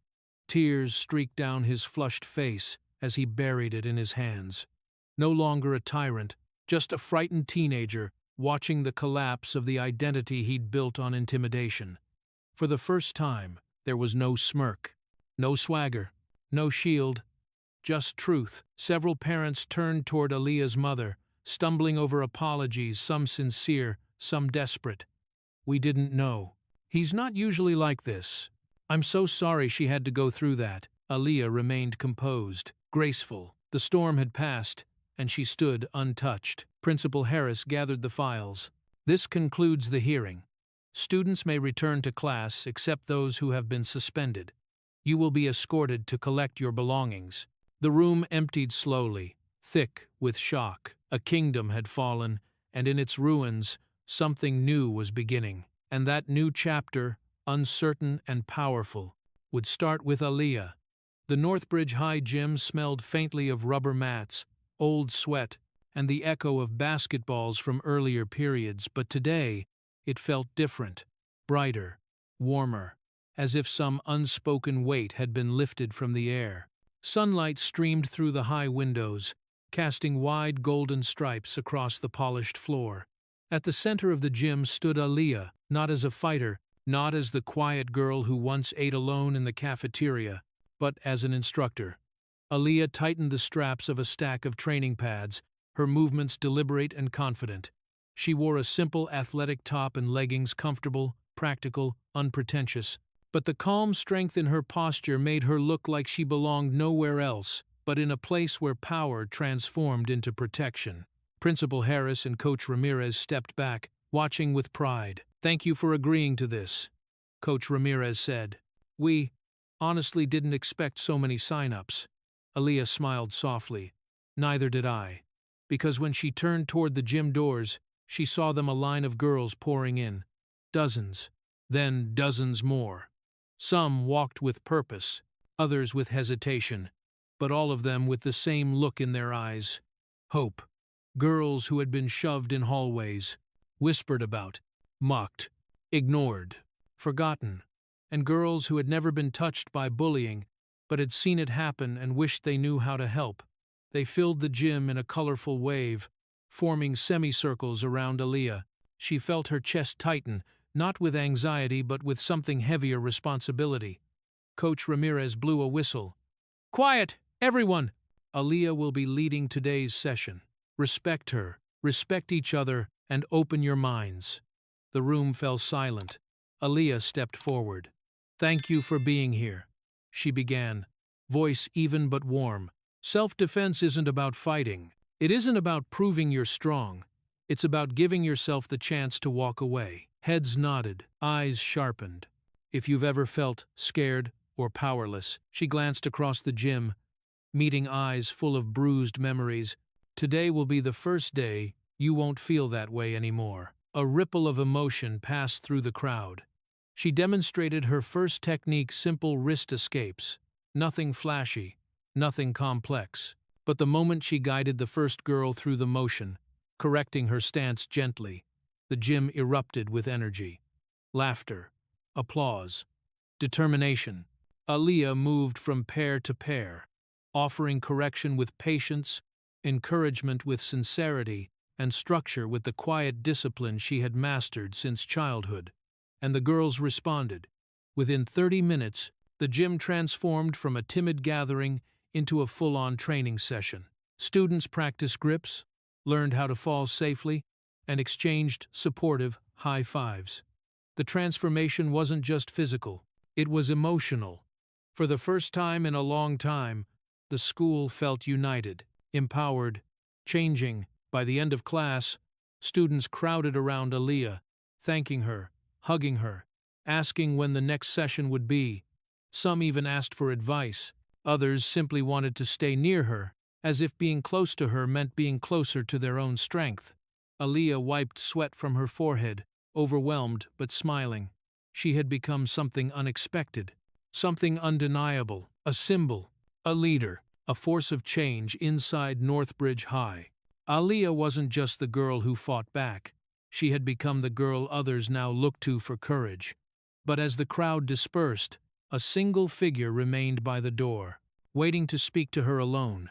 Speaker 1: Tears streaked down his flushed face as he buried it in his hands. No longer a tyrant, just a frightened teenager watching the collapse of the identity he'd built on intimidation. For the first time, there was no smirk, no swagger, no shield, just truth. Several parents turned toward Aaliyah's mother, stumbling over apologies, some sincere, some desperate. "We didn't know. He's not usually like this. I'm so sorry she had to go through that." Aaliyah remained composed, graceful. The storm had passed, and she stood untouched. Principal Harris gathered the files. "This concludes the hearing. Students may return to class except those who have been suspended. You will be escorted to collect your belongings." The room emptied slowly, thick with shock. A kingdom had fallen, and in its ruins, something new was beginning. And that new chapter, uncertain and powerful, would start with Aaliyah. The Northbridge High gym smelled faintly of rubber mats, old sweat, and the echo of basketballs from earlier periods, but today it felt different, brighter, warmer, as if some unspoken weight had been lifted from the air. Sunlight streamed through the high windows, casting wide golden stripes across the polished floor. At the center of the gym stood Aaliyah, not as a fighter, not as the quiet girl who once ate alone in the cafeteria, but as an instructor. Aaliyah tightened the straps of a stack of training pads, her movements deliberate and confident. She wore a simple athletic top and leggings, comfortable, practical, unpretentious. But the calm strength in her posture made her look like she belonged nowhere else, but in a place where power transformed into protection. Principal Harris and Coach Ramirez stepped back, watching with pride. "Thank you for agreeing to this," Coach Ramirez said. "We honestly didn't expect so many sign-ups." Aaliyah smiled softly. "Neither did I." Because when she turned toward the gym doors, she saw them, a line of girls pouring in. Dozens, then dozens more. Some walked with purpose, others with hesitation, but all of them with the same look in their eyes. Hope. Girls who had been shoved in hallways, whispered about, mocked, ignored, forgotten, and girls who had never been touched by bullying but had seen it happen and wished they knew how to help. They filled the gym in a colorful wave, forming semicircles around Aaliyah. She felt her chest tighten, not with anxiety but with something heavier responsibility. Coach Ramirez blew a whistle. "Quiet, everyone! Aaliyah will be leading today's session. Respect her, respect each other, and open your minds." The room fell silent. Aaliyah stepped forward. "Thank you for being here," she began, voice even but warm. "Self-defense isn't about fighting. It isn't about proving you're strong. It's about giving yourself the chance to walk away." Heads nodded, eyes sharpened. "If you've ever felt scared or powerless," she glanced across the gym, meeting eyes full of bruised memories, "today will be the first day you won't feel that way anymore." A ripple of emotion passed through the crowd. She demonstrated her first technique, simple wrist escapes. Nothing flashy, nothing complex. But the moment she guided the first girl through the motion, correcting her stance gently, the gym erupted with energy. Laughter, applause, determination. Aaliyah moved from pair to pair, offering correction with patience, encouragement with sincerity, and structure with the quiet discipline she had mastered since childhood. And the girls responded. Within 30 minutes, the gym transformed from a timid gathering into a full-on training session. Students practiced grips, learned how to fall safely, and exchanged supportive high fives. The transformation wasn't just physical, it was emotional. For the first time in a long time, the school felt united, empowered, changing. By the end of class, students crowded around Aaliyah, thanking her, hugging her, asking when the next session would be. Some even asked for advice. Others simply wanted to stay near her, as if being close to her meant being closer to their own strength. Aaliyah wiped sweat from her forehead, overwhelmed but smiling. She had become something unexpected, something undeniable, a symbol, a leader, a force of change inside Northbridge High. Aaliyah wasn't just the girl who fought back. She had become the girl others now looked to for courage. But as the crowd dispersed, a single figure remained by the door, waiting to speak to her alone.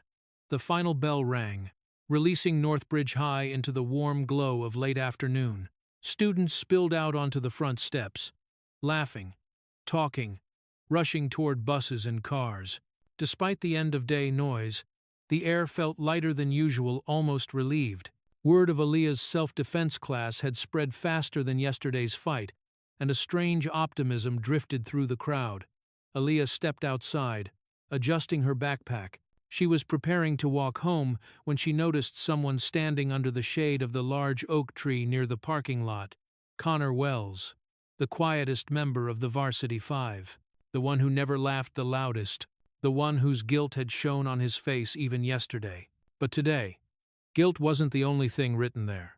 Speaker 1: The final bell rang, releasing Northbridge High into the warm glow of late afternoon. Students spilled out onto the front steps, laughing, talking, rushing toward buses and cars. Despite the end-of-day noise, the air felt lighter than usual, almost relieved. Word of Aaliyah's self-defense class had spread faster than yesterday's fight, and a strange optimism drifted through the crowd. Aaliyah stepped outside, adjusting her backpack. She was preparing to walk home when she noticed someone standing under the shade of the large oak tree near the parking lot. Connor Wells, the quietest member of the Varsity Five, the one who never laughed the loudest, the one whose guilt had shown on his face even yesterday. But today, guilt wasn't the only thing written there.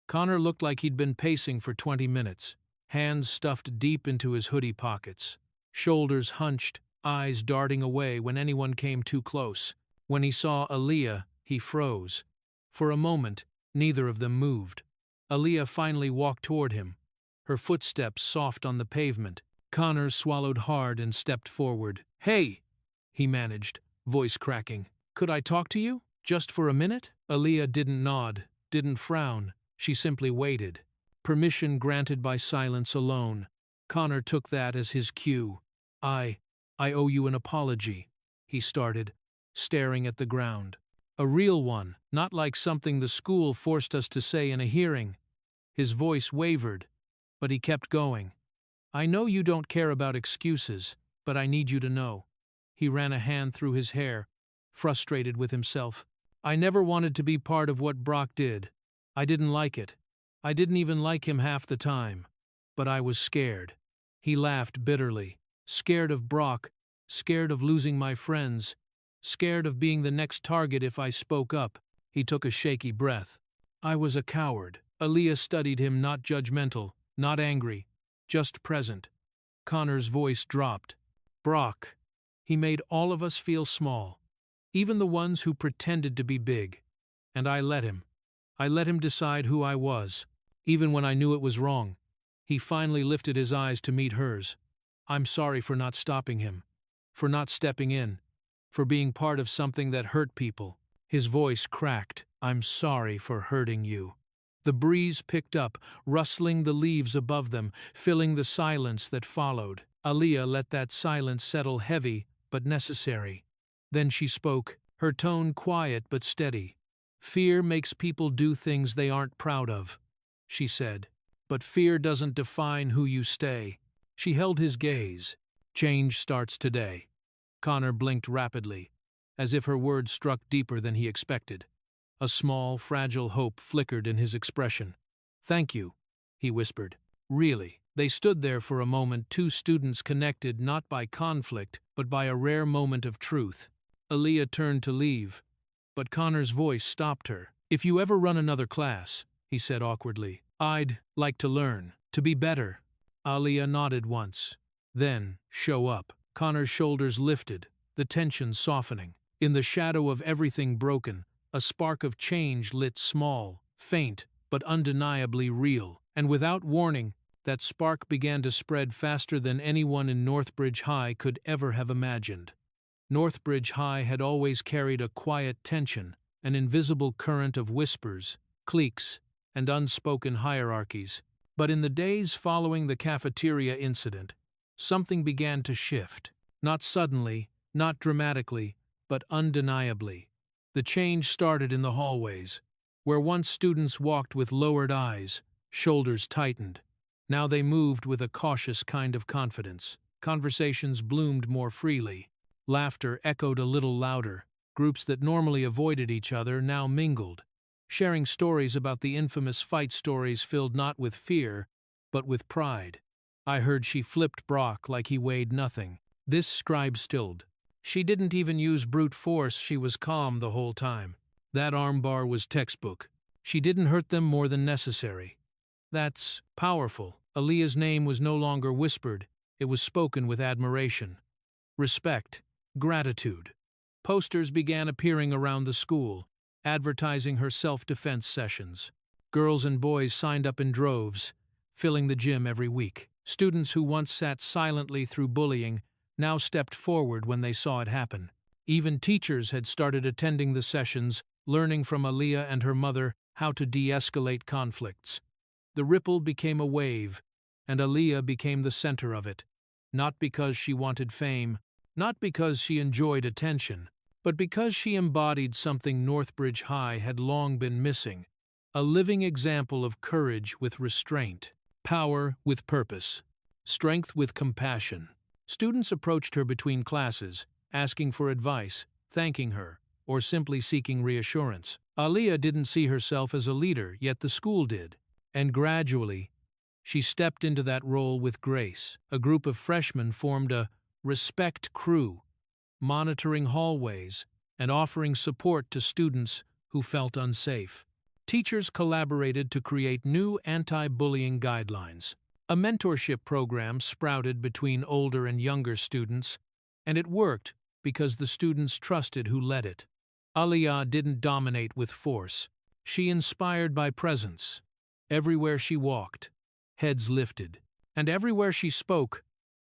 Speaker 1: Connor looked like he'd been pacing for 20 minutes, hands stuffed deep into his hoodie pockets, shoulders hunched, eyes darting away when anyone came too close. When he saw Aaliyah, he froze. For a moment, neither of them moved. Aaliyah finally walked toward him, her footsteps soft on the pavement. Connor swallowed hard and stepped forward. "Hey!" he managed, voice cracking. "Could I talk to you? Just for a minute?" Aaliyah didn't nod, didn't frown. She simply waited. Permission granted by silence alone. Connor took that as his cue. I owe you an apology," he started, staring at the ground. "A real one, not like something the school forced us to say in a hearing." His voice wavered, but he kept going. "I know you don't care about excuses, but I need you to know." He ran a hand through his hair, frustrated with himself. "I never wanted to be part of what Brock did. I didn't like it. I didn't even like him half the time. But I was scared." He laughed bitterly. "Scared of Brock, scared of losing my friends, scared of being the next target if I spoke up." He took a shaky breath. "I was a coward." Aaliyah studied him, not judgmental, not angry, just present. Connor's voice dropped. "Brock, he made all of us feel small, even the ones who pretended to be big. And I let him. I let him decide who I was, even when I knew it was wrong." He finally lifted his eyes to meet hers. "I'm sorry for not stopping him, for not stepping in, for being part of something that hurt people." His voice cracked. "I'm sorry for hurting you." The breeze picked up, rustling the leaves above them, filling the silence that followed. Aaliyah let that silence settle, heavy but necessary. Then she spoke, her tone quiet but steady. "Fear makes people do things they aren't proud of," she said. "But fear doesn't define who you stay." She held his gaze. "Change starts today." Connor blinked rapidly, as if her words struck deeper than he expected. A small, fragile hope flickered in his expression. "Thank you," he whispered. "Really." They stood there for a moment, two students connected not by conflict, but by a rare moment of truth. Aaliyah turned to leave, but Connor's voice stopped her. "If you ever run another class," he said awkwardly, "I'd like to learn, to be better." Aaliyah nodded once. "Then, show up." Connor's shoulders lifted, the tension softening. In the shadow of everything broken, a spark of change lit, small, faint, but undeniably real. And without warning, that spark began to spread faster than anyone in Northbridge High could ever have imagined. Northbridge High had always carried a quiet tension, an invisible current of whispers, cliques, and unspoken hierarchies. But in the days following the cafeteria incident, something began to shift. Not suddenly, not dramatically, but undeniably. The change started in the hallways, where once students walked with lowered eyes, shoulders tightened. Now they moved with a cautious kind of confidence. Conversations bloomed more freely. Laughter echoed a little louder. Groups that normally avoided each other now mingled, sharing stories about the infamous fight, stories filled not with fear, but with pride. "I heard she flipped Brock like he weighed nothing." This scribe stilled. "She didn't even use brute force, she was calm the whole time. That armbar was textbook. She didn't hurt them more than necessary." That's powerful. Aaliyah's name was no longer whispered, it was spoken with admiration. Respect, gratitude. Posters began appearing around the school, advertising her self-defense sessions. Girls and boys signed up in droves, filling the gym every week. Students who once sat silently through bullying now stepped forward when they saw it happen. Even teachers had started attending the sessions, learning from Aaliyah and her mother how to de-escalate conflicts. The ripple became a wave, and Aaliyah became the center of it. Not because she wanted fame, not because she enjoyed attention, but because she embodied something Northbridge High had long been missing. A living example of courage with restraint, power with purpose, strength with compassion. Students approached her between classes, asking for advice, thanking her, or simply seeking reassurance. Aaliyah didn't see herself as a leader, yet the school did. And gradually, she stepped into that role with grace. A group of freshmen formed a respect crew, monitoring hallways and offering support to students who felt unsafe. Teachers collaborated to create new anti-bullying guidelines. A mentorship program sprouted between older and younger students, and it worked because the students trusted who led it. Aaliyah didn't dominate with force. She inspired by presence. Everywhere she walked, heads lifted, and everywhere she spoke,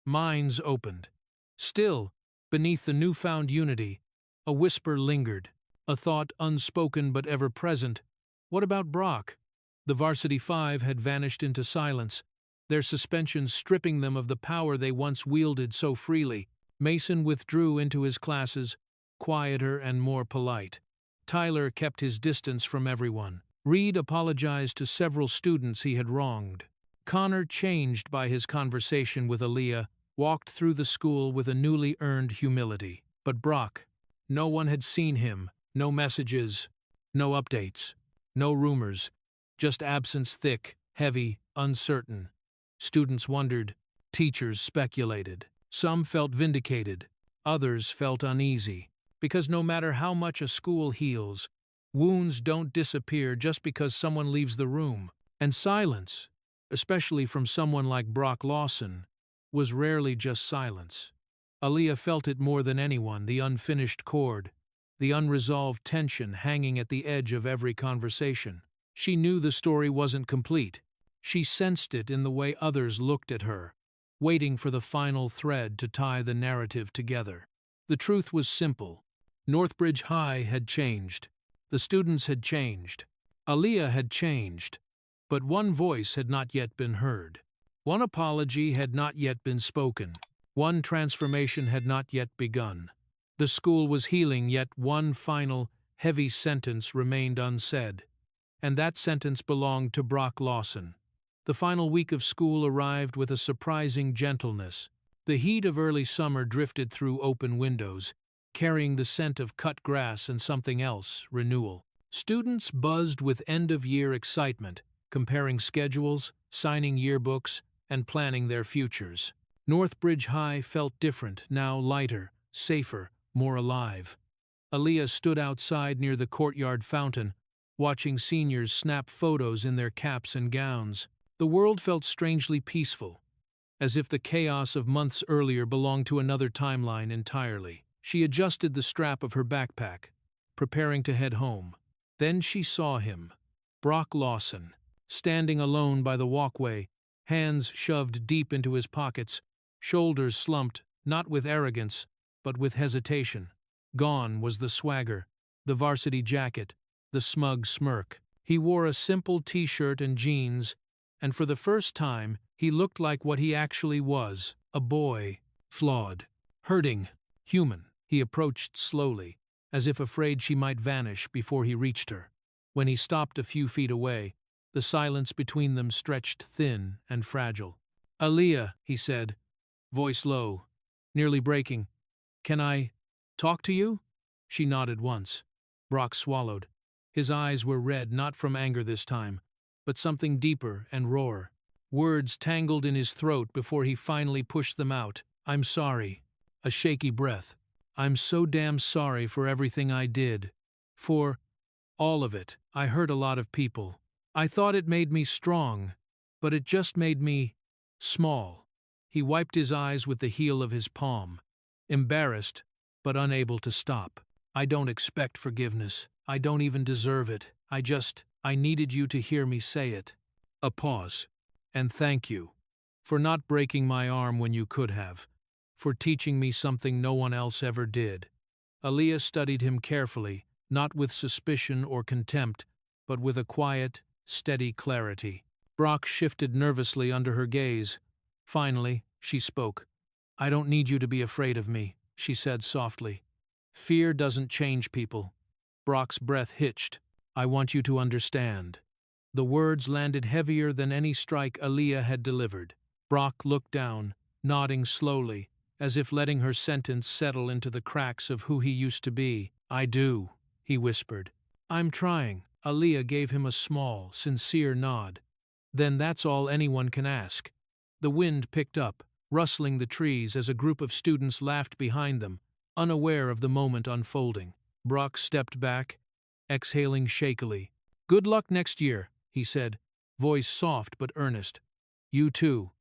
Speaker 1: minds opened. Still, beneath the newfound unity, a whisper lingered, a thought unspoken but ever present. What about Brock? The Varsity Five had vanished into silence, their suspension stripping them of the power they once wielded so freely. Mason withdrew into his classes, quieter and more polite. Tyler kept his distance from everyone. Reed apologized to several students he had wronged. Connor, changed by his conversation with Aaliyah, walked through the school with a newly earned humility. But Brock, no one had seen him, no messages, no updates, no rumors, just absence, thick, heavy, uncertain. Students wondered, teachers speculated. Some felt vindicated, others felt uneasy, because no matter how much a school heals, wounds don't disappear just because someone leaves the room. And silence, especially from someone like Brock Lawson, was rarely just silence. Aaliyah felt it more than anyone, the unfinished chord, the unresolved tension hanging at the edge of every conversation. She knew the story wasn't complete. She sensed it in the way others looked at her, waiting for the final thread to tie the narrative together. The truth was simple. Northbridge High had changed. The students had changed. Aaliyah had changed. But one voice had not yet been heard. One apology had not yet been spoken. One transformation had not yet begun. The school was healing, yet one final, heavy sentence remained unsaid. And that sentence belonged to Brock Lawson. The final week of school arrived with a surprising gentleness. The heat of early summer drifted through open windows, carrying the scent of cut grass and something else, renewal. Students buzzed with end-of-year excitement, comparing schedules, signing yearbooks, and planning their futures. Northbridge High felt different, now lighter, safer, more alive. Aaliyah stood outside near the courtyard fountain, watching seniors snap photos in their caps and gowns. The world felt strangely peaceful, as if the chaos of months earlier belonged to another timeline entirely. She adjusted the strap of her backpack, preparing to head home. Then she saw him, Brock Lawson, standing alone by the walkway, hands shoved deep into his pockets, shoulders slumped, not with arrogance, but with hesitation. Gone was the swagger, the varsity jacket, the smug smirk. He wore a simple t-shirt and jeans, and for the first time, he looked like what he actually was, a boy, flawed, hurting, human. He approached slowly, as if afraid she might vanish before he reached her. When he stopped a few feet away, the silence between them stretched thin and fragile. "Aaliyah," he said, voice low, nearly breaking, "can I talk to you?" She nodded once. Brock swallowed. His eyes were red, not from anger this time, but something deeper and rawer. Words tangled in his throat before he finally pushed them out. "I'm sorry." A shaky breath. "I'm so damn sorry for everything I did. For all of it. I hurt a lot of people. I thought it made me strong, but it just made me small." He wiped his eyes with the heel of his palm, embarrassed, but unable to stop. "I don't expect forgiveness. I don't even deserve it. I needed you to hear me say it." A pause. "And thank you. For not breaking my arm when you could have. For teaching me something no one else ever did." Aaliyah studied him carefully, not with suspicion or contempt, but with a quiet, steady clarity. Brock shifted nervously under her gaze. Finally, she spoke. "I don't need you to be afraid of me," she said softly. "Fear doesn't change people." Brock's breath hitched. "I want you to understand." The words landed heavier than any strike Aaliyah had delivered. Brock looked down, nodding slowly, as if letting her sentence settle into the cracks of who he used to be. "I do," he whispered. "I'm trying." Aaliyah gave him a small, sincere nod. "Then that's all anyone can ask." The wind picked up, rustling the trees as a group of students laughed behind them, unaware of the moment unfolding. Brock stepped back, exhaling shakily. "Good luck next year," he said, voice soft but earnest. "You too."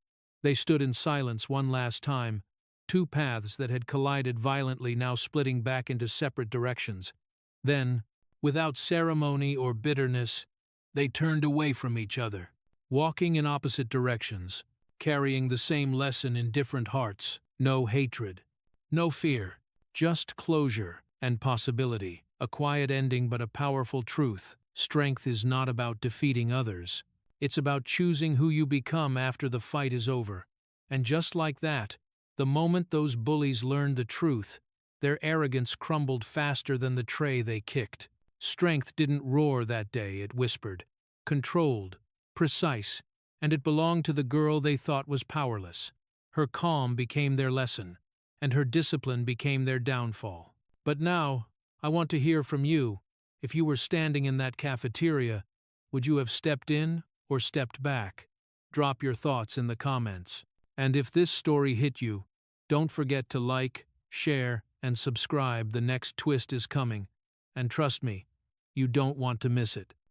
Speaker 1: They stood in silence one last time, two paths that had collided violently now splitting back into separate directions. Then, without ceremony or bitterness, they turned away from each other, walking in opposite directions, carrying the same lesson in different hearts. No hatred, no fear, just closure and possibility. A quiet ending but a powerful truth. Strength is not about defeating others. It's about choosing who you become after the fight is over. And just like that, the moment those bullies learned the truth, their arrogance crumbled faster than the tray they kicked. Strength didn't roar that day, it whispered. Controlled, precise, and it belonged to the girl they thought was powerless. Her calm became their lesson, and her discipline became their downfall. But now, I want to hear from you. If you were standing in that cafeteria, would you have stepped in or stepped back? Drop your thoughts in the comments. And if this story hit you, don't forget to like, share, and subscribe. The next twist is coming. And trust me, you don't want to miss it.